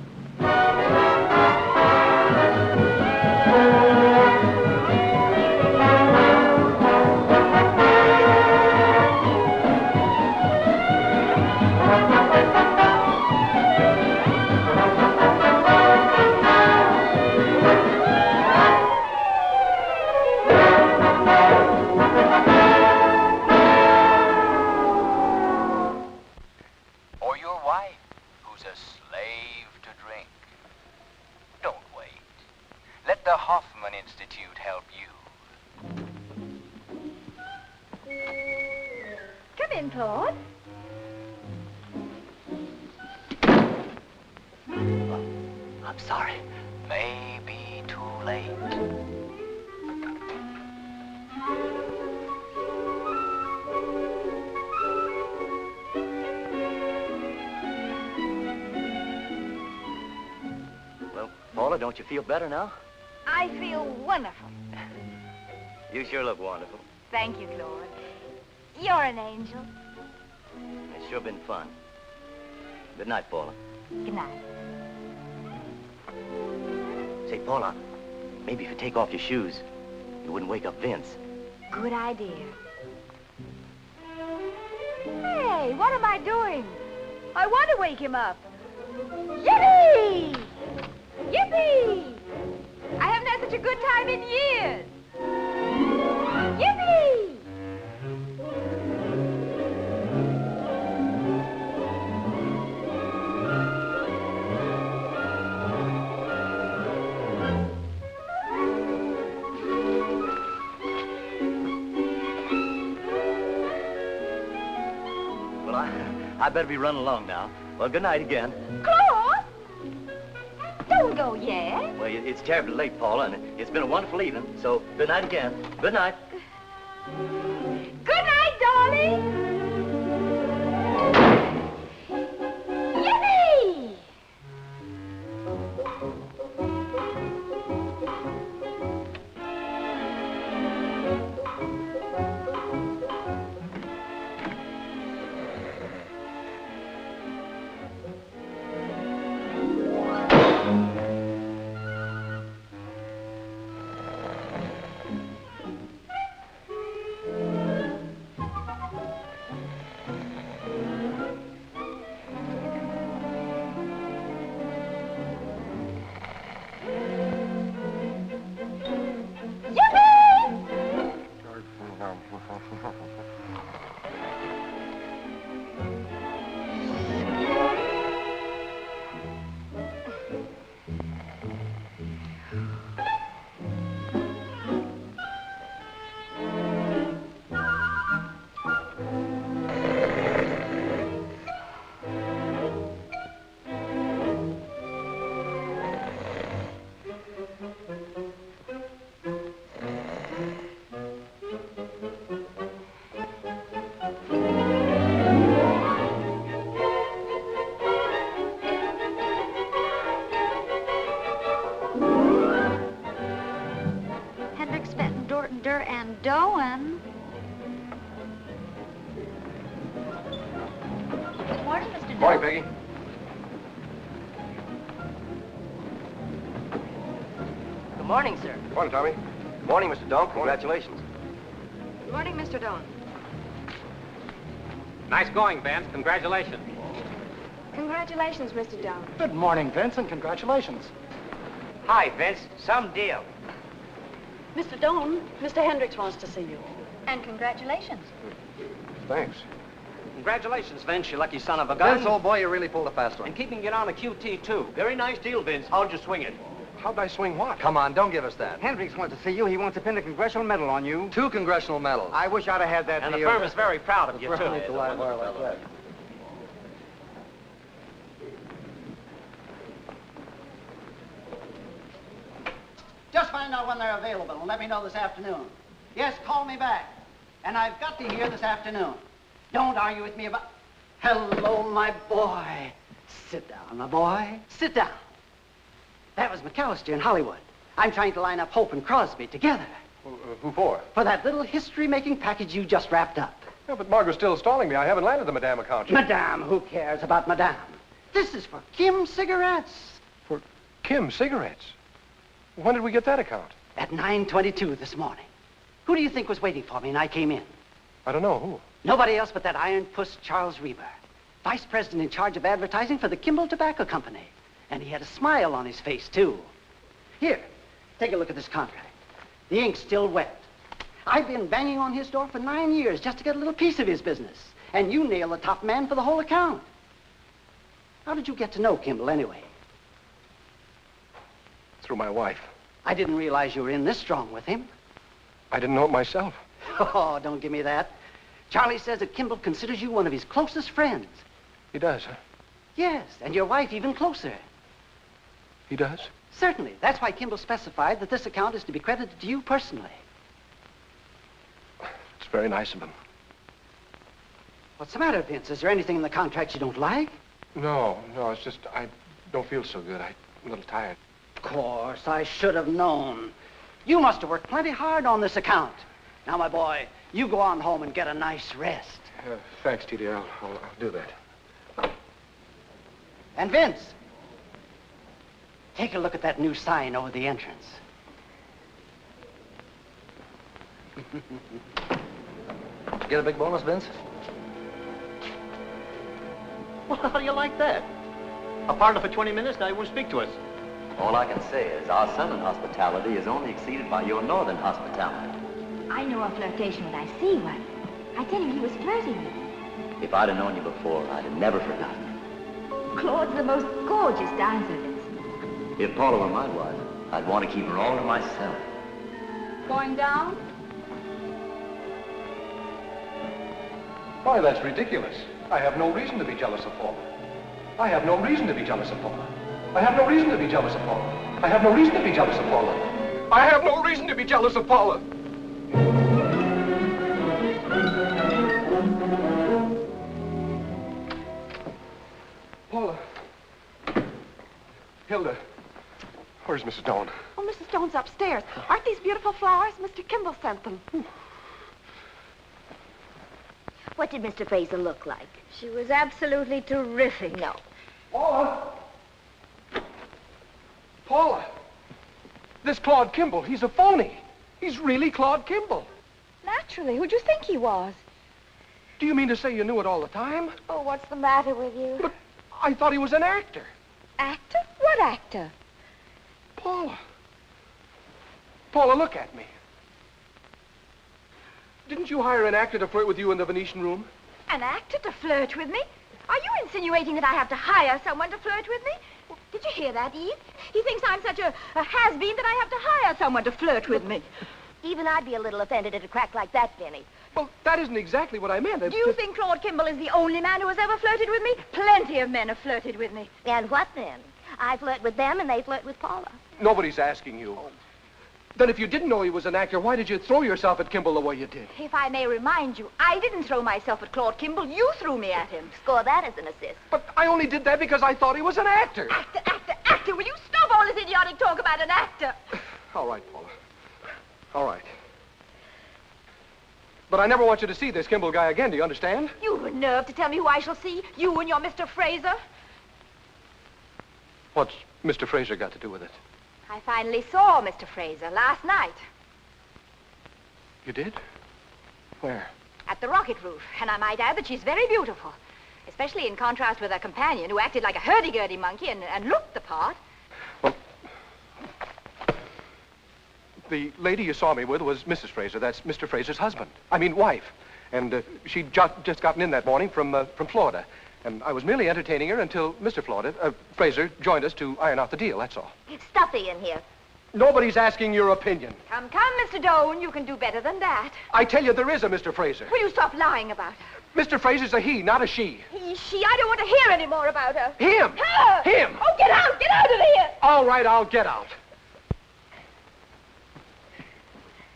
Or your wife, who's a slave to drink. Don't wait. Let the Hoffman Institute help you. Come in, Claude. I'm sorry. May be too late. Well, Paula, don't you feel better now? I feel wonderful. You sure look wonderful. Thank you, Claude. You're an angel. It's sure been fun. Good night, Paula. Good night. Say, Paula, maybe if you take off your shoes, you wouldn't wake up Vince. Good idea. Hey, what am I doing? I want to wake him up. Yippee! Yippee! I haven't had such a good time in years. Yippee! Well, I better be running along now. Well, good night again. Claude! Don't go yet. Well, it's terribly late, Paula, and it's been a wonderful evening. So, good night again. Good night. Good night, darling. Yippee! Morning, Peggy. Good morning, sir. Morning, Tommy. Morning, Mr. Doane. Congratulations. Good morning, Mr. Doane. Nice going, Vince. Congratulations. Congratulations, Mr. Doane. Good morning, Vincent. Congratulations. Hi, Vince. Some deal. Mr. Doane, Mr. Hendricks wants to see you. And congratulations. Thanks. Congratulations, Vince, you lucky son of a gun. Vince, old boy, you really pulled a fast one. And keeping it on a QT, too. Very nice deal, Vince. How'd you swing it? How'd I swing what? Come on, don't give us that. Hendricks wants to see you. He wants to pin a congressional medal on you. 2 congressional medals. I wish I'd have had that And deal. the firm is very proud of you, too. It's a live wire like that. Just find out when they're available and let me know this afternoon. Yes, call me back. And I've got to hear this afternoon. Don't argue with me about... Hello, my boy. Sit down, my boy. Sit down. That was McAllister in Hollywood. I'm trying to line up Hope and Crosby together. Who for? For that little history-making package you just wrapped up. Yeah, but Margot's still stalling me. I haven't landed the Madame account yet. Madame, who cares about Madame? This is for Kim cigarettes. For Kim cigarettes? When did we get that account? At 9:22 this morning. Who do you think was waiting for me when I came in? I don't know. Who? Nobody else but that iron puss, Charles Reber. Vice president in charge of advertising for the Kimball Tobacco Company. And he had a smile on his face, too. Here, take a look at this contract. The ink's still wet. I've been banging on his door for 9 years just to get a little piece of his business. And you nail the top man for the whole account. How did you get to know Kimball, anyway? Through my wife. I didn't realize you were in this strong with him. I didn't know it myself. Oh, don't give me that. Charlie says that Kimball considers you one of his closest friends. He does, huh? Yes, and your wife even closer. He does? Certainly. That's why Kimball specified that this account is to be credited to you personally. It's very nice of him. What's the matter, Vince? Is there anything in the contract you don't like? No, it's just I don't feel so good. I'm a little tired. Of course, I should have known. You must have worked plenty hard on this account. Now, my boy, you go on home and get a nice rest. Thanks, T.D. I'll do that. And Vince, take a look at that new sign over the entrance. Get a big bonus, Vince? Well, how do you like that? A partner for 20 minutes, now you won't speak to us. All I can say is our southern hospitality is only exceeded by your northern hospitality. I know a flirtation when I see one. I tell you, he was flirting with me. If I'd have known you before, I'd have never forgotten. Claude's the most gorgeous dancer, Vincent. If Paula were my wife, I'd want to keep her all to myself. Going down? Why, that's ridiculous. I have no reason to be jealous of Paula. I have no reason to be jealous of Paula. I have no reason to be jealous of Paula. I have no reason to be jealous of Paula. I have no reason to be jealous of Paula. Paula. Hilda. Where's Mrs. Doane? Oh, Mrs. Doane's upstairs. Aren't these beautiful flowers? Mr. Kimball sent them. What did Mr. Fraser look like? She was absolutely terrific. No. Paula! Paula! This Claude Kimball, he's a phony. He's really Claude Kimball. Naturally. Who'd you think he was? Do you mean to say you knew it all the time? Oh, what's the matter with you? But I thought he was an actor. Actor? What actor? Paula. Paula, look at me. Didn't you hire an actor to flirt with you in the Venetian room? An actor to flirt with me? Are you insinuating that I have to hire someone to flirt with me? Did you hear that, Eve? He thinks I'm such a has-been that I have to hire someone to flirt with me. Even I'd be a little offended at a crack like that, Vinny. Well, that isn't exactly what I meant. Do you think Claude Kimball is the only man who has ever flirted with me? Plenty of men have flirted with me. And what then? I flirt with them and they flirt with Paula. Nobody's asking you. Then if you didn't know he was an actor, why did you throw yourself at Kimball the way you did? If I may remind you, I didn't throw myself at Claude Kimball. You threw me at him. Score that as an assist. But I only did that because I thought he was an actor. Actor, actor, actor. Will you stop all this idiotic talk about an actor? All right, Paula. All right. But I never want you to see this Kimball guy again, do you understand? You've a nerve to tell me who I shall see? You and your Mr. Fraser? What's Mr. Fraser got to do with it? I finally saw Mr. Fraser last night. You did? Where? At the rocket roof. And I might add that she's very beautiful. Especially in contrast with her companion, who acted like a hurdy-gurdy monkey and looked the part. Well, the lady you saw me with was Mrs. Fraser. That's Mr. Fraser's husband. I mean, wife. And she'd just gotten in that morning from Florida. And I was merely entertaining her until Mr. Fraser joined us to iron out the deal, that's all. It's stuffy in here. Nobody's asking your opinion. Come, Mr. Doane, you can do better than that. I tell you, there is a Mr. Fraser. Will you stop lying about her? Mr. Fraser's a he, not a she. He, she, I don't want to hear any more about her. Him! Her! Him! Oh, get out of here! All right, I'll get out.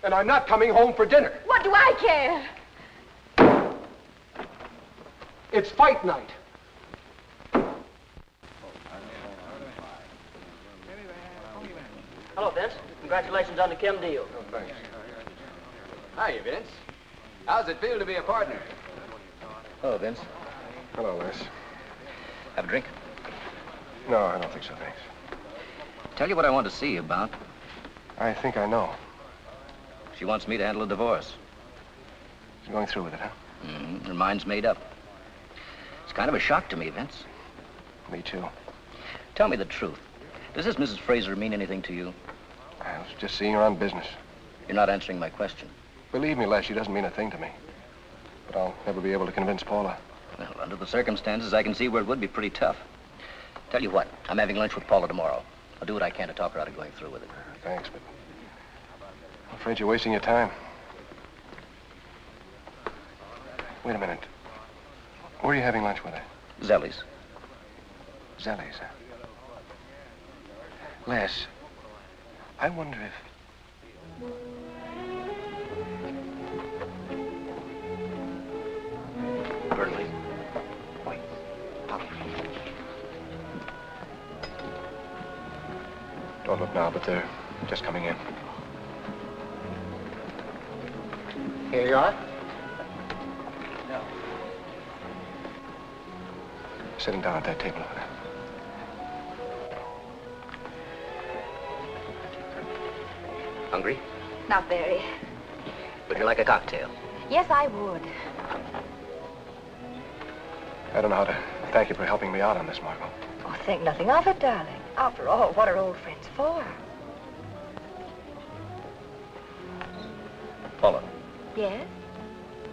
And I'm not coming home for dinner. What do I care? It's fight night. Hello, Vince. Congratulations on the Kim deal. Oh, thanks. Hiya, Vince. How's it feel to be a partner? Hello, Vince. Hello, Les. Have a drink? No, I don't think so, thanks. Tell you what I want to see you about. I think I know. She wants me to handle a divorce. She's going through with it, huh? Mm-hmm. Her mind's made up. It's kind of a shock to me, Vince. Me too. Tell me the truth. Does this Mrs. Fraser mean anything to you? I was just seeing her on business. You're not answering my question. Believe me, Les, she doesn't mean a thing to me. But I'll never be able to convince Paula. Well, under the circumstances, I can see where it would be pretty tough. Tell you what, I'm having lunch with Paula tomorrow. I'll do what I can to talk her out of going through with it. Thanks, but I'm afraid you're wasting your time. Wait a minute. Where are you having lunch with her? Zelly's. Zelly's, huh? Les, I wonder if... Burnley. Wait. Paula. Don't look now, but they're just coming in. Here you are. Sitting down at that table over there. Hungry? Not very. Would you like a cocktail? Yes, I would. I don't know how to thank you for helping me out on this, Margot. Oh, think nothing of it, darling. After all, what are old friends for? Paula, Yes?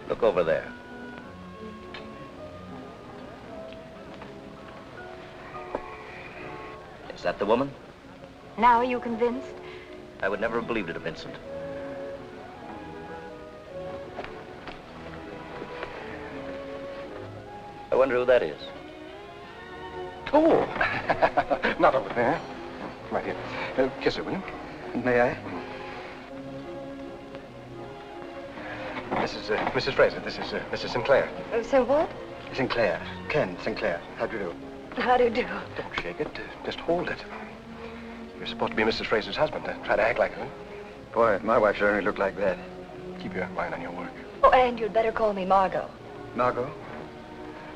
look over there. Is that the woman? Now are you convinced? I would never have believed it of Vincent. I wonder who that is. Oh! Not over there. Right here. Kiss her, will you? May I? This is Mrs. Fraser. This is Mrs. Sinclair. So what? Sinclair. Ken Sinclair. How do you do? How do you do? Don't shake it. Just hold it. You're supposed to be Mrs. Fraser's husband. Try to act like her. Boy, my wife certainly looked like that. Keep your mind on your work. Oh, and you'd better call me Margot. Margot?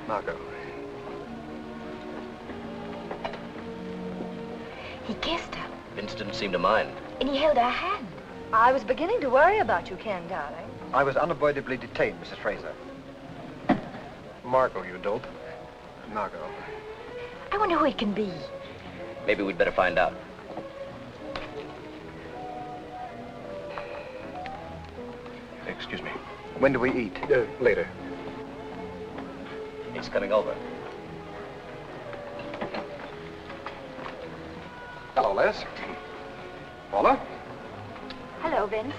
Margot. He kissed her, Vince didn't seem to mind. and he held her hand. I was beginning to worry about you, Ken, darling. I was unavoidably detained, Mrs. Fraser. Margot, you dope. Margot. I wonder who it can be. Maybe we'd better find out. Excuse me. When do we eat? Later. He's coming over. Hello, Les. Paula? Hello, Vince.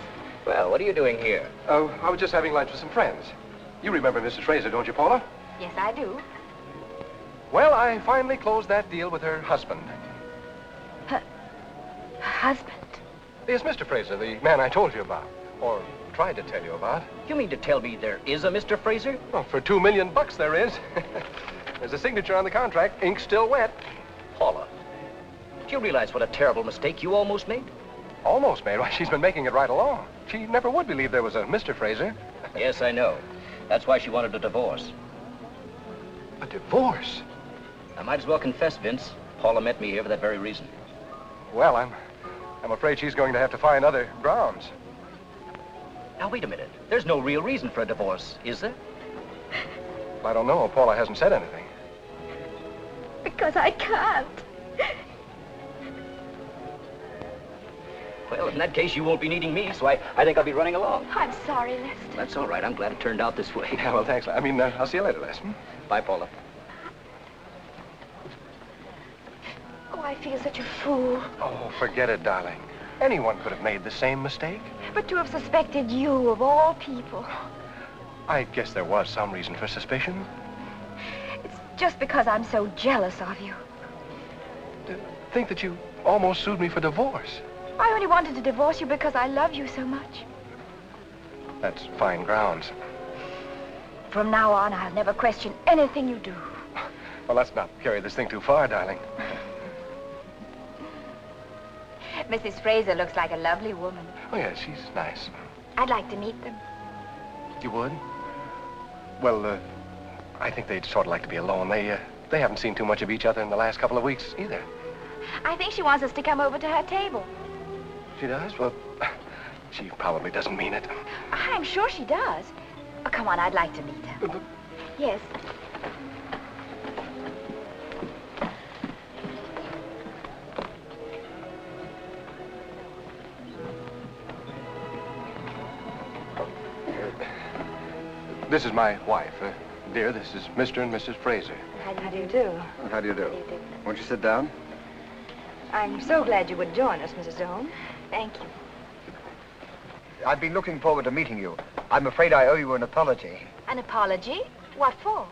Well, what are you doing here? I was just having lunch with some friends. You remember Mrs. Fraser, don't you, Paula? Yes, I do. Well, I finally closed that deal with her husband. Her husband? Yes, Mr. Fraser, the man I told you about. Or tried to tell you about. You mean to tell me there is a Mr. Fraser? Well, for $2 million there is. There's a signature on the contract. Ink's still wet. Paula, do you realize what a terrible mistake you almost made? Almost made. Why, she's been making it right along. She never would believe there was a Mr. Fraser. Yes, I know. That's why she wanted a divorce. A divorce? I might as well confess, Vince. Paula met me here for that very reason. Well, I'm afraid she's going to have to find other grounds. Now, wait a minute. There's no real reason for a divorce, is there? I don't know. Paula hasn't said anything. Because I can't. Well, in that case, you won't be needing me, so I think I'll be running along. I'm sorry, Lester. That's all right. I'm glad it turned out this way. Yeah, well, thanks. I mean, I'll see you later, Les. Bye, Paula. Oh, I feel such a fool. Oh, forget it, darling. Anyone could have made the same mistake. But to have suspected you, of all people. I guess there was some reason for suspicion. It's just because I'm so jealous of you. To think that you almost sued me for divorce. I only wanted to divorce you because I love you so much. That's fine grounds. From now on, I'll never question anything you do. Well, let's not carry this thing too far, darling. Mrs. Fraser looks like a lovely woman. Oh, yes, she's nice. I'd like to meet them. You would? Well, I think they'd sort of like to be alone. They haven't seen too much of each other in the last couple of weeks, either. I think she wants us to come over to her table. She does? Well, she probably doesn't mean it. I'm sure she does. Oh, come on, I'd like to meet her. Yes. This is my wife. Dear, this is Mr. and Mrs. Fraser. How do you do? How do you do? Won't you sit down? I'm so glad you would join us, Mrs. Doane. Thank you. I've been looking forward to meeting you. I'm afraid I owe you an apology. An apology? What for?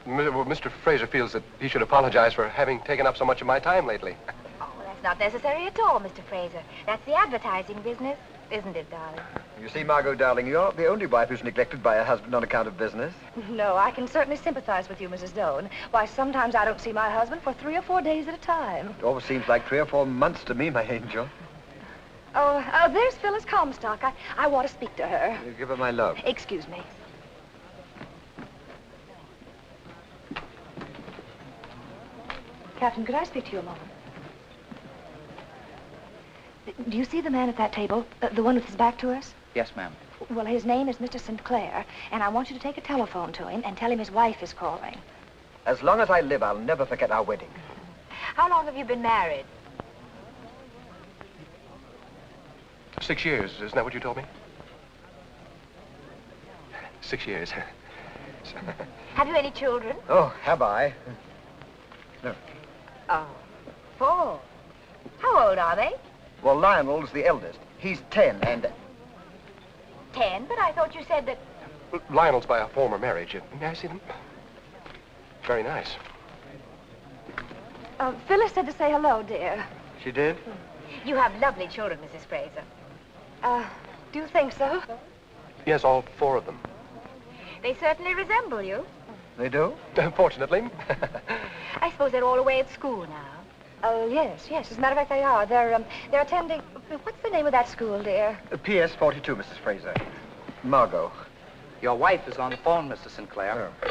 Well, Mr. Fraser feels that he should apologize for having taken up so much of my time lately. Oh, that's not necessary at all, Mr. Fraser. That's the advertising business, isn't it, darling? You see, Margot, darling, you're not the only wife who's neglected by her husband on account of business. No, I can certainly sympathize with you, Mrs. Doane. Why, sometimes I don't see my husband for 3 or 4 days at a time. It always seems like 3 or 4 months to me, my angel. Oh, there's Phyllis Comstock. I want to speak to her. You give her my love. Excuse me. Captain, could I speak to you a moment? Do you see the man at that table? The one with his back to us? Yes, ma'am. Well, his name is Mr. Sinclair, and I want you to take a telephone to him and tell him his wife is calling. As long as I live, I'll never forget our wedding. How long have you been married? 6 years, isn't that what you told me? 6 years. Have you any children? Oh, have I? No. Oh, 4. How old are they? Well, Lionel's the eldest. He's 10 and... 10, but I thought you said that... Lionel's by a former marriage. May I see them? Very nice. Phyllis said to say hello, dear. She did? You have lovely children, Mrs. Fraser. Do you think so? Yes, all 4 of them. They certainly resemble you. They do? Fortunately. I suppose they're all away at school now. Oh, yes. As a matter of fact, they are. They're attending... What's the name of that school, dear? PS 42, Mrs. Fraser. Margot. Your wife is on the phone, Mr. Sinclair. Oh.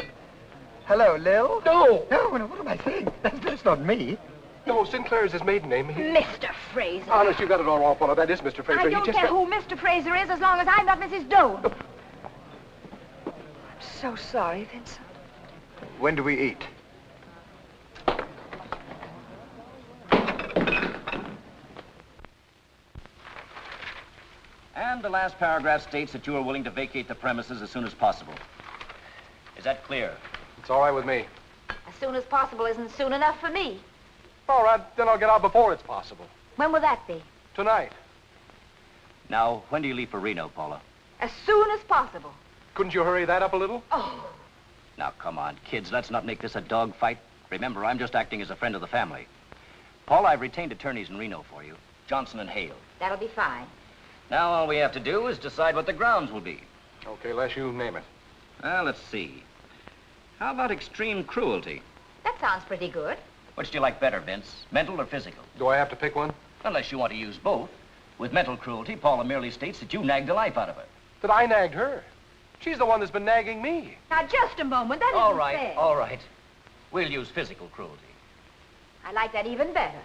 Hello, Lil. No! No, what am I saying? That's not me. No, Sinclair is his maiden name. Mr. Fraser. Honest, you got it all wrong, Paula. That is Mr. Fraser. I don't care who Mr. Fraser is as long as I'm not Mrs. Doane. I'm so sorry, Vincent. When do we eat? And the last paragraph states that you are willing to vacate the premises as soon as possible. Is that clear? It's all right with me. As soon as possible isn't soon enough for me. All right, then I'll get out before it's possible. When will that be? Tonight. Now, when do you leave for Reno, Paula? As soon as possible. Couldn't you hurry that up a little? Oh. Now, come on, kids. Let's not make this a dogfight. Remember, I'm just acting as a friend of the family. Paula, I've retained attorneys in Reno for you. Johnson and Hale. That'll be fine. Now, all we have to do is decide what the grounds will be. Okay, Les, you name it. Well, let's see. How about extreme cruelty? That sounds pretty good. Which do you like better, Vince? Mental or physical? Do I have to pick one? Unless you want to use both. With mental cruelty, Paula merely states that you nagged the life out of her. That I nagged her. She's the one that's been nagging me. Now, just a moment. That All isn't right, fair. all right. We'll use physical cruelty. I like that even better.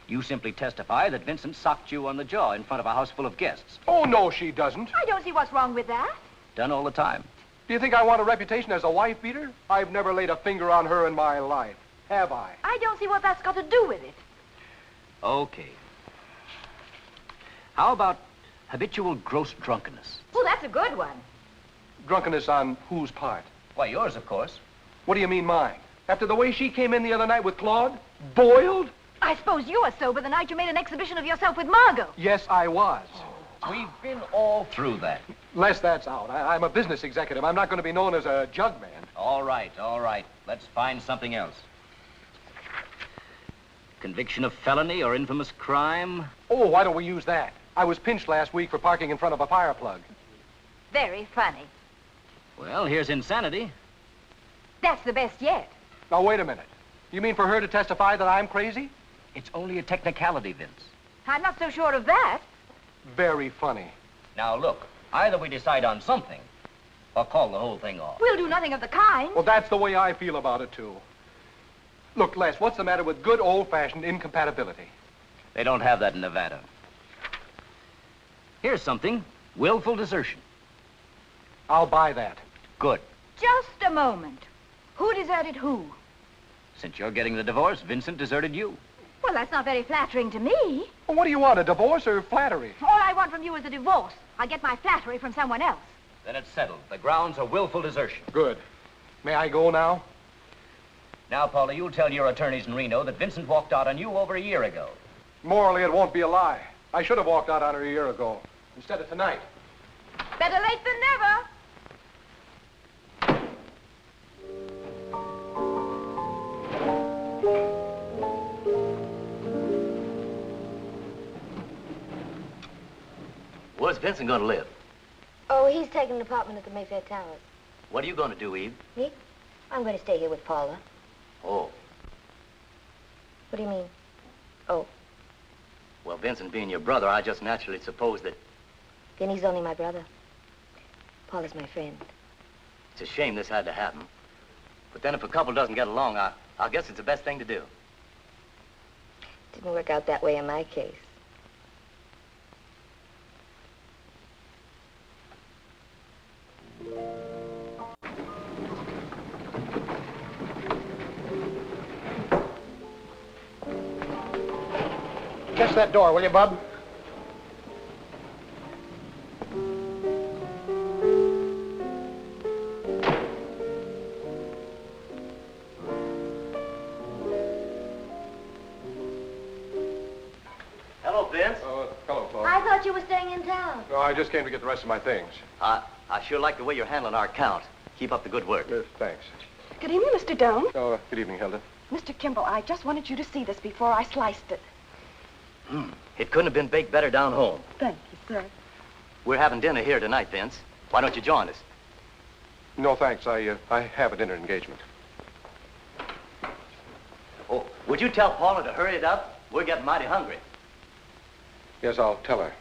You simply testify that Vincent socked you on the jaw in front of a house full of guests. Oh, no, she doesn't. I don't see what's wrong with that. Done all the time. Do you think I want a reputation as a wife beater? I've never laid a finger on her in my life. Have I? I don't see what that's got to do with it. Okay. How about habitual gross drunkenness? Oh, that's a good one. Drunkenness on whose part? Why, yours, of course. What do you mean mine? After the way she came in the other night with Claude? Boiled? I suppose you were sober the night you made an exhibition of yourself with Margot. Yes, I was. We've been all through that. Les, that's out. I'm a business executive. I'm not going to be known as a jug man. All right, all right. Let's find something else. Conviction of felony or infamous crime? Oh, why don't we use that? I was pinched last week for parking in front of a fire plug. Very funny. Well, here's insanity. That's the best yet. Now, wait a minute. You mean for her to testify that I'm crazy? It's only a technicality, Vince. I'm not so sure of that. Very funny. Now, look, either we decide on something or call the whole thing off. We'll do nothing of the kind. Well, that's the way I feel about it, too. Look, Les, what's the matter with good old-fashioned incompatibility? They don't have that in Nevada. Here's something. Willful desertion. I'll buy that. Good. Just a moment. Who deserted who? Since you're getting the divorce, Vincent deserted you. Well, that's not very flattering to me. Well, what do you want, a divorce or flattery? All I want from you is a divorce. I'll get my flattery from someone else. Then it's settled. The grounds are willful desertion. Good. May I go now? Now, Paula, you'll tell your attorneys in Reno that Vincent walked out on you over a year ago. Morally, it won't be a lie. I should have walked out on her a year ago, instead of tonight. Better late than never. Where's Vincent going to live? Oh, he's taking an apartment at the Mayfair Towers. What are you going to do, Eve? Me? I'm going to stay here with Paula. Oh. What do you mean? Oh. Well, Vincent being your brother, I just naturally supposed that... Then he's only my brother. Paula's my friend. It's a shame this had to happen. But then if a couple doesn't get along, I guess it's the best thing to do. Didn't work out that way in my case. Catch that door, will you, Bub? Hello, Vince. Oh, hello, Claude. I thought you were staying in town. No, I just came to get the rest of my things. I sure like the way you're handling our account. Keep up the good work. Thanks. Good evening, Mr. Doane. Oh, good evening, Hilda. Mr. Kimball, I just wanted you to see this before I sliced it. It couldn't have been baked better down home. Thank you, sir. We're having dinner here tonight, Vince. Why don't you join us? No, thanks. I have a dinner engagement. Oh, would you tell Paula to hurry it up? We're getting mighty hungry. Yes, I'll tell her.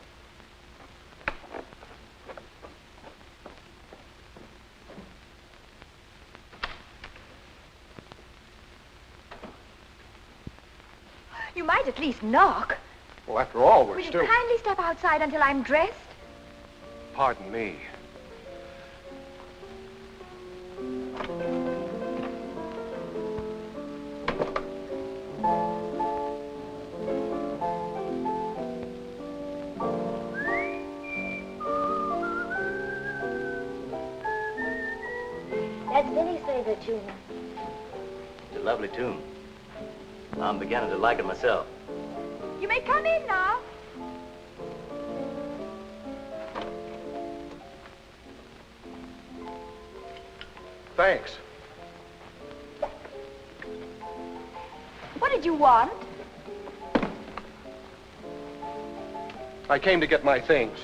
You might at least knock. Well, after all, we're Will you still... kindly step outside until I'm dressed? Pardon me. That's Vinny's favorite tune. It's a lovely tune. I'm beginning to like it myself. You may come in now. Thanks. What did you want? I came to get my things.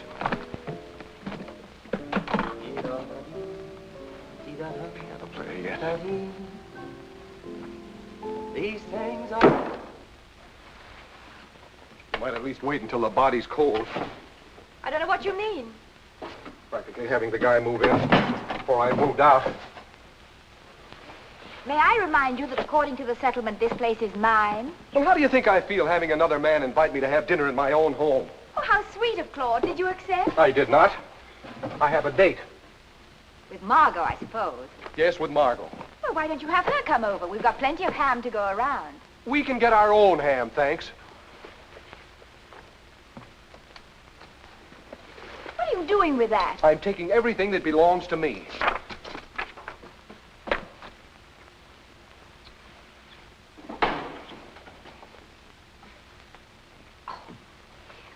Gotta play yet. These things are... Might at least wait until the body's cold. I don't know what you mean. Practically having the guy move in before I moved out. May I remind you that according to the settlement, this place is mine? Well, how do you think I feel having another man invite me to have dinner in my own home? Oh, how sweet of Claude. Did you accept? I did not. I have a date. With Margot, I suppose. Yes, with Margot. Well, why don't you have her come over? We've got plenty of ham to go around. We can get our own ham, thanks. What are you doing with that? I'm taking everything that belongs to me.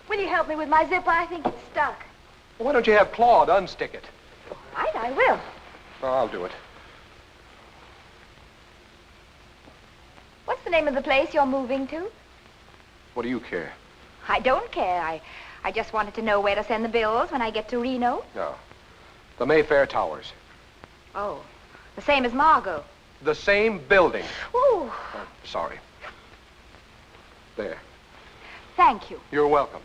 Will you help me with my zipper? I think it's stuck. Well, why don't you have Claude unstick it? All right, I will. Oh, I'll do it. What's the name of the place you're moving to? What do you care? I don't care. I just wanted to know where to send the bills when I get to Reno. No. The Mayfair Towers. Oh, the same as Margot. The same building. Ooh. Oh, sorry. There. Thank you. You're welcome.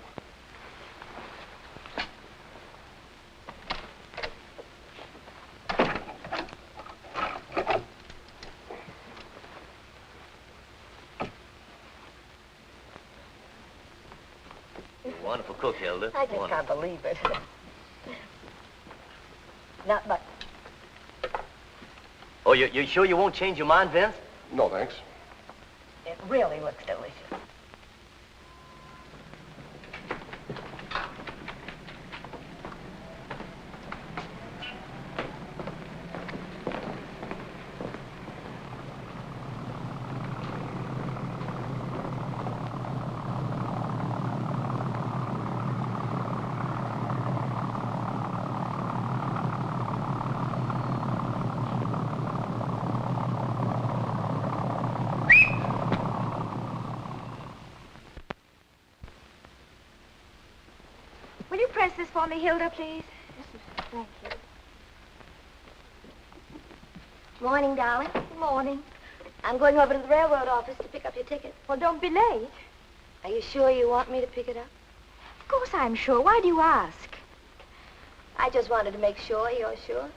Wonderful cook, Hilda. I just can't believe it. Not much. Oh, you sure you won't change your mind, Vince? No, thanks. It really looks delicious. Press this for me, Hilda, please. Yes, thank you. Morning, darling. Morning. I'm going over to the railroad office to pick up your ticket. Well, don't be late. Are you sure you want me to pick it up? Of course I'm sure. Why do you ask? I just wanted to make sure you're sure.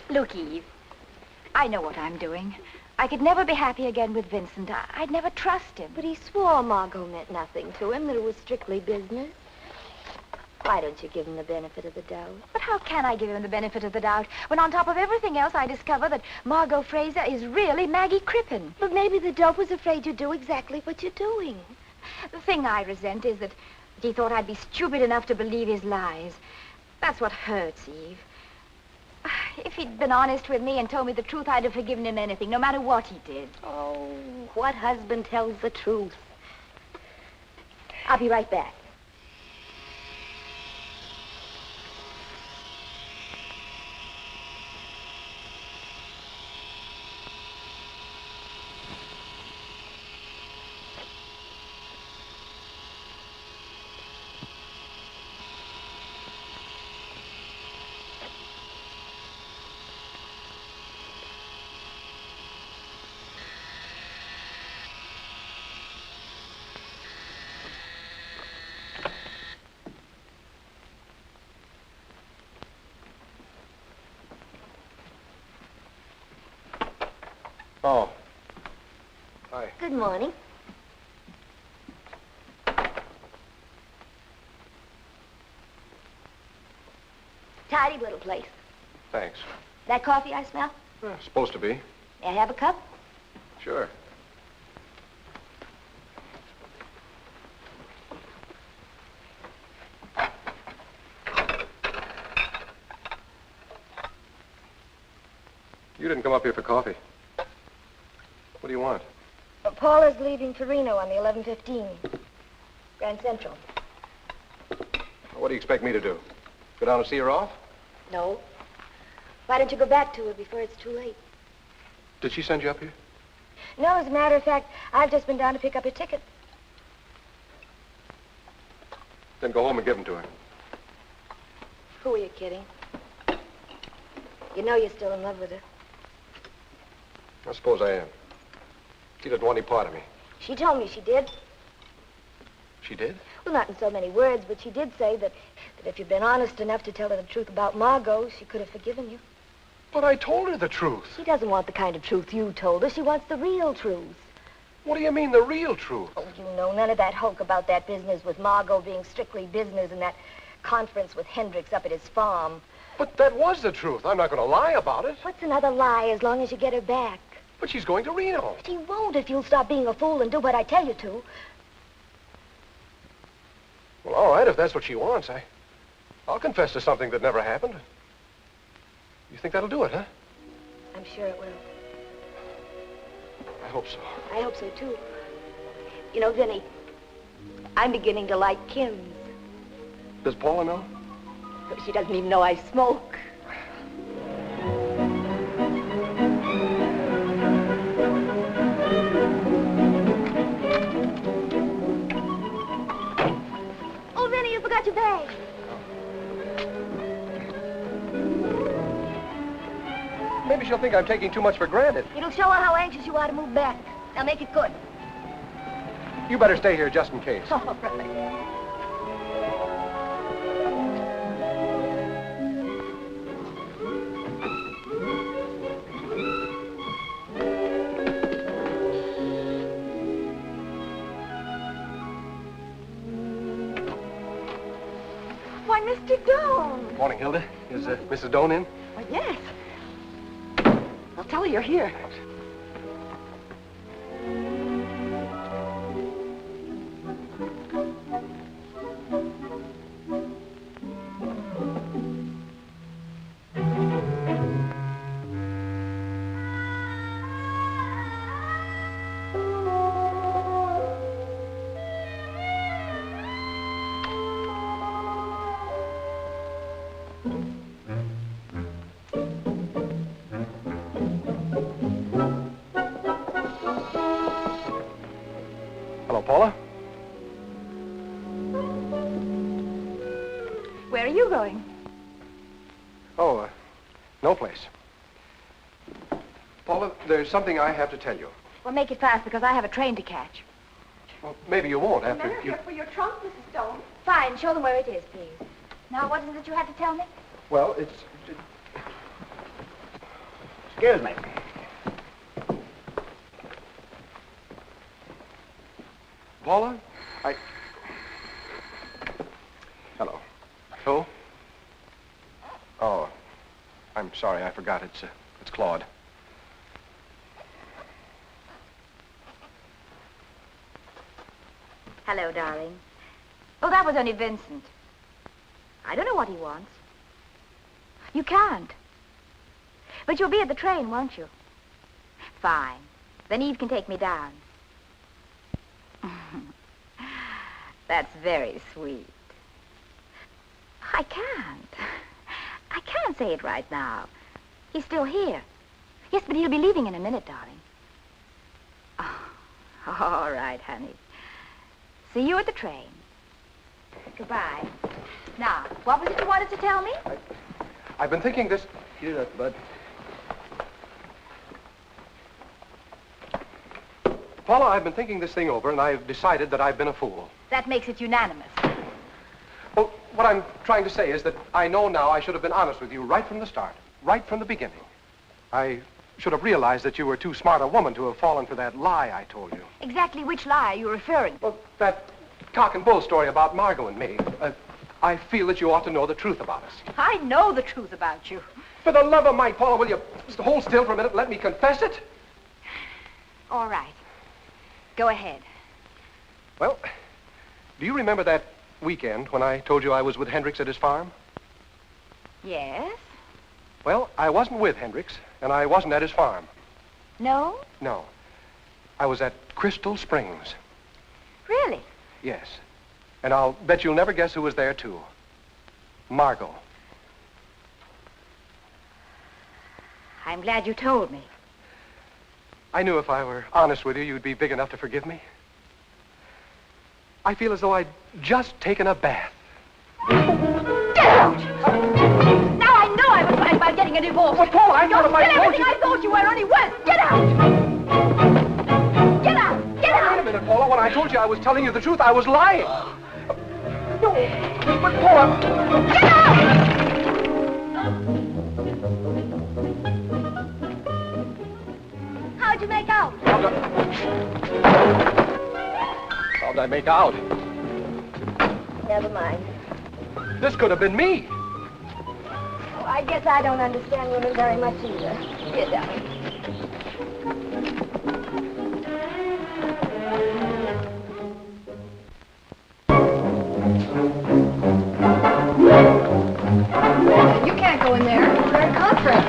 Look, Eve, I know what I'm doing. I could never be happy again with Vincent. I'd never trust him. But he swore Margot meant nothing to him, that it was strictly business. Why don't you give him the benefit of the doubt? But how can I give him the benefit of the doubt when on top of everything else I discover that Margot Fraser is really Maggie Crippen? But maybe the dope was afraid you'd do exactly what you're doing. The thing I resent is that he thought I'd be stupid enough to believe his lies. That's what hurts, Eve. If he'd been honest with me and told me the truth, I'd have forgiven him anything, no matter what he did. Oh, what husband tells the truth? I'll be right back. Oh. Hi. Good morning. Tidy little place. Thanks. That coffee I smell? Supposed to be. May I have a cup? Sure. You didn't come up here for coffee. What do you want? Paula's leaving for Reno on the 11:15. Grand Central. What do you expect me to do? Go down and see her off? No. Why don't you go back to her before it's too late? Did she send you up here? No, as a matter of fact, I've just been down to pick up her ticket. Then go home and give them to her. Who are you kidding? You know you're still in love with her. I suppose I am. She doesn't want any part of me. She told me she did. She did? Well, not in so many words, but she did say that if you'd been honest enough to tell her the truth about Margot, she could have forgiven you. But I told her the truth. She doesn't want the kind of truth you told her. She wants the real truth. What do you mean, the real truth? Oh, you know, none of that hulk about that business with Margot being strictly business and that conference with Hendricks up at his farm. But that was the truth. I'm not going to lie about it. What's another lie as long as you get her back? But she's going to Reno. She won't if you'll stop being a fool and do what I tell you to. Well, all right, if that's what she wants, I'll confess to something that never happened. You think that'll do it, huh? I'm sure it will. I hope so. I hope so, too. You know, Vinny, I'm beginning to like Kims. Does Paula know? She doesn't even know I smoke. Oh, Vinny, you forgot your bag. Maybe she'll think I'm taking too much for granted. It'll show her how anxious you are to move back. Now make it good. You better stay here just in case. All right. Why, Mr. Doane. Morning, Hilda. Is Mrs. Doane in? Oh, yes. I'll tell her you're here. Hello, Paula. Where are you going? Oh, no place. Paula, there's something I have to tell you. Well, make it fast because I have a train to catch. Well, maybe you won't after Remember, you... here for your trunk, Mrs. Doane. Fine, show them where it is, please. Now, what is it that you had to tell me? Well, it's... Excuse me. Paula, Hello. Who? Oh, I'm sorry, I forgot. It's Claude. Hello, darling. Oh, that was only Vincent. I don't know what he wants. You can't. But you'll be at the train, won't you? Fine. Then Eve can take me down. That's very sweet. I can't say it right now. He's still here. Yes, but he'll be leaving in a minute, darling. Oh, all right, honey. See you at the train. Goodbye. Now, what was it you wanted to tell me? I've been thinking this... Here, that, bud. Paula, I've been thinking this thing over, and I've decided that I've been a fool. That makes it unanimous. Well, what I'm trying to say is that I know now I should have been honest with you right from the start, right from the beginning. I should have realized that you were too smart a woman to have fallen for that lie I told you. Exactly which lie are you referring to? Well, that cock and bull story about Margot and me. I feel that you ought to know the truth about us. I know the truth about you. For the love of Mike, Paula, will you just hold still for a minute and let me confess it? All right. Go ahead. Well, do you remember that weekend when I told you I was with Hendricks at his farm? Yes? Well, I wasn't with Hendricks, and I wasn't at his farm. No? No. I was at Crystal Springs. Really? Yes. And I'll bet you'll never guess who was there, too. Margot. I'm glad you told me. I knew if I were honest with you, you'd be big enough to forgive me. I feel as though I'd just taken a bath. Get out! Now I know I was right about getting a divorce. Well, Paula, I thought if I told everything you... I thought you were, only worse. Get out! Paula, when I told you I was telling you the truth, I was lying. No, but Paula... Get out! How'd you make out? How'd I make out? Never mind. This could have been me. Oh, I guess I don't understand women very much either. Get down. You can't go in there. We're in conference.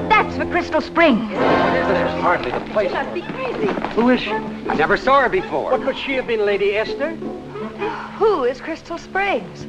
That's for Crystal Springs. This is hardly the place. You must be crazy. Who is she? I never saw her before. What could she have been, Lady Esther? Who is Crystal Springs?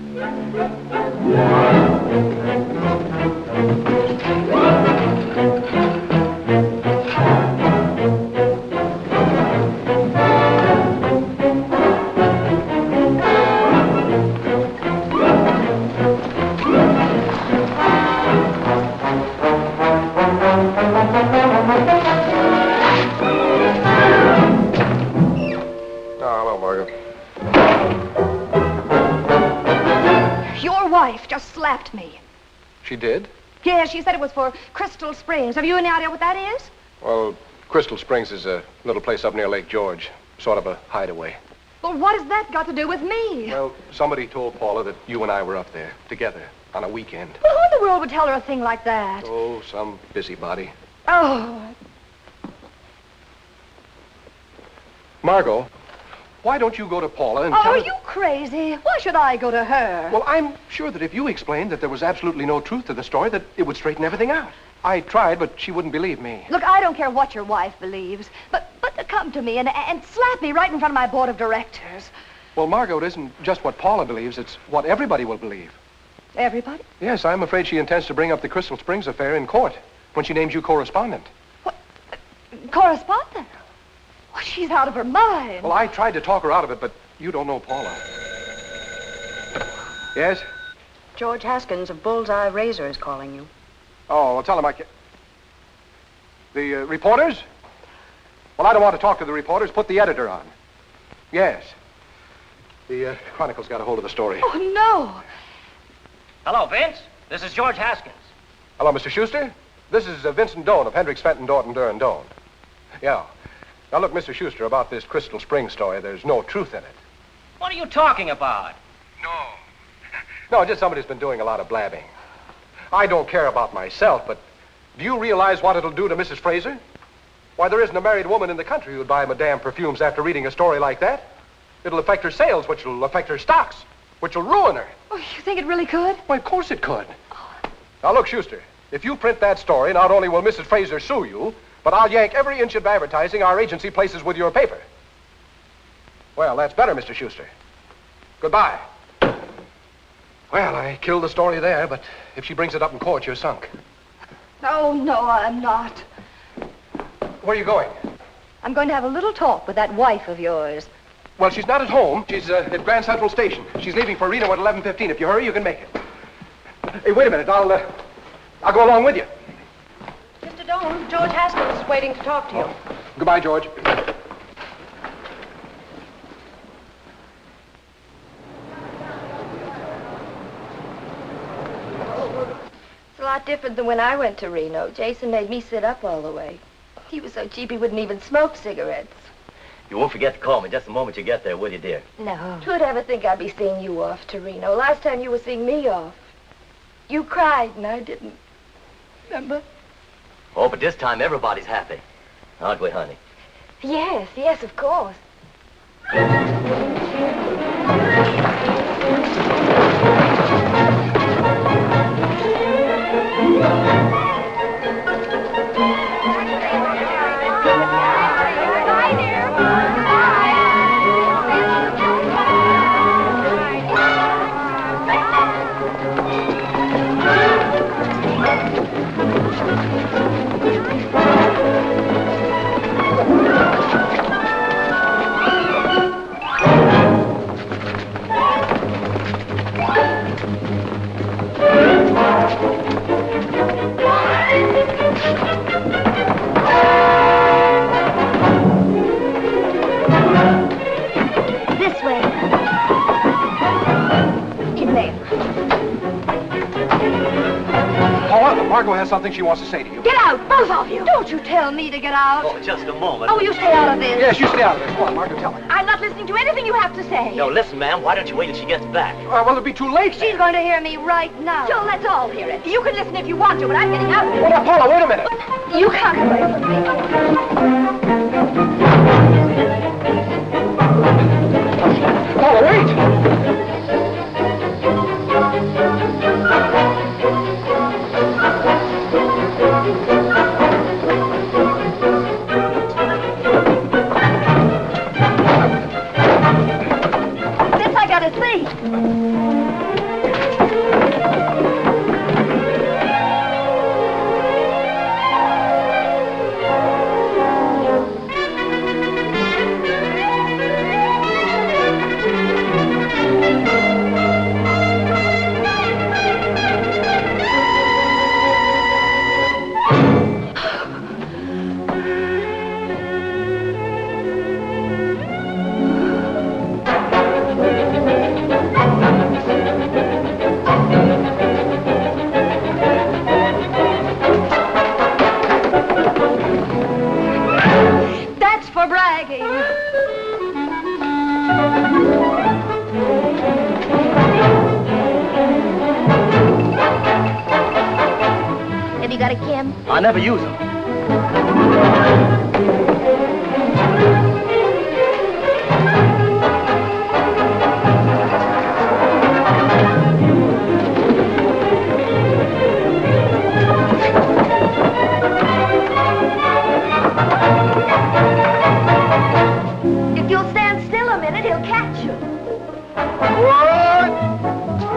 Just slapped me. She did? Yeah, she said it was for Crystal Springs. Have you any idea what that is? Well, Crystal Springs is a little place up near Lake George. Sort of a hideaway. Well, what has that got to do with me? Well, somebody told Paula that you and I were up there together on a weekend. Well, who in the world would tell her a thing like that? Oh, some busybody. Oh. Margot, why don't you go to Paula and Oh, tell her... are you crazy? Why should I go to her? Well, I'm sure that if you explained that there was absolutely no truth to the story, that it would straighten everything out. I tried, but she wouldn't believe me. Look, I don't care what your wife believes, but to come to me and slap me right in front of my board of directors. Well, Margot, it isn't just what Paula believes, it's what everybody will believe. Everybody? Yes, I'm afraid she intends to bring up the Crystal Springs affair in court when she names you correspondent. What? Correspondent? Oh, she's out of her mind. Well, I tried to talk her out of it, but you don't know Paula. Yes? George Haskins of Bullseye Razor is calling you. Oh, well, tell him I can't... The reporters? Well, I don't want to talk to the reporters. Put the editor on. Yes. The Chronicle's got a hold of the story. Oh, no. Hello, Vince. This is George Haskins. Hello, Mr. Schuster. This is Vincent Doane of Hendricks, Fenton, Dorton, Durr, and Doane. Yeah. Now, look, Mr. Schuster, about this Crystal Springs story, there's no truth in it. What are you talking about? No, just somebody's been doing a lot of blabbing. I don't care about myself, but do you realize what it'll do to Mrs. Fraser? Why, there isn't a married woman in the country who'd buy Madame perfumes after reading a story like that. It'll affect her sales, which will affect her stocks, which will ruin her. Oh, you think it really could? Well, of course it could. Now, look, Schuster, if you print that story, not only will Mrs. Fraser sue you, but I'll yank every inch of advertising our agency places with your paper. Well, that's better, Mr. Schuster. Goodbye. Well, I killed the story there, but if she brings it up in court, you're sunk. Oh, no, I'm not. Where are you going? I'm going to have a little talk with that wife of yours. Well, she's not at home. She's at Grand Central Station. She's leaving for Reno at 11:15. If you hurry, you can make it. Hey, wait a minute. I'll go along with you. Mr. Doane, George Haskins is waiting to talk to you. Goodbye, George. It's a lot different than when I went to Reno. Jason made me sit up all the way. He was so cheap he wouldn't even smoke cigarettes. You won't forget to call me just the moment you get there, will you, dear? No. Who'd ever think I'd be seeing you off to Reno? Last time you were seeing me off. You cried and I didn't. Remember? Oh, but this time everybody's happy. Aren't we, honey? Yes, yes, of course. Margot has something she wants to say to you. Get out, both of you. Don't you tell me to get out. Oh, just a moment. Oh, you stay out of this. Yes, you stay out of this. Come on, Margot, tell her. I'm not listening to anything you have to say. No, listen, ma'am. Why don't you wait till she gets back? Well, it'll be too late. She's going to hear me right now. So let's all hear it. You can listen if you want to, but I'm getting out of here. Well, now, Paula, wait a minute. You can't get away from me. Paula, wait! This I gotta see. That's for bragging. Have you got a Kim? I never use them. If you'll stand still a minute, he'll catch you. What?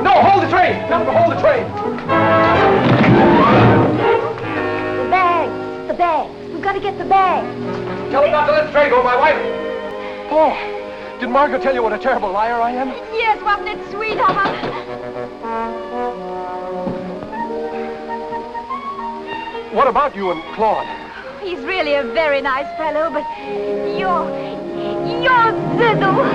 No, hold the train! Tell him to hold the train! The bags. The bags. We've got to get the bags. Tell him not to let the train go, my wife! Oh. Did Margot tell you what a terrible liar I am? Yes, wasn't it sweet of her? What about you and Claude? He's really a very nice fellow, but you're zizzle.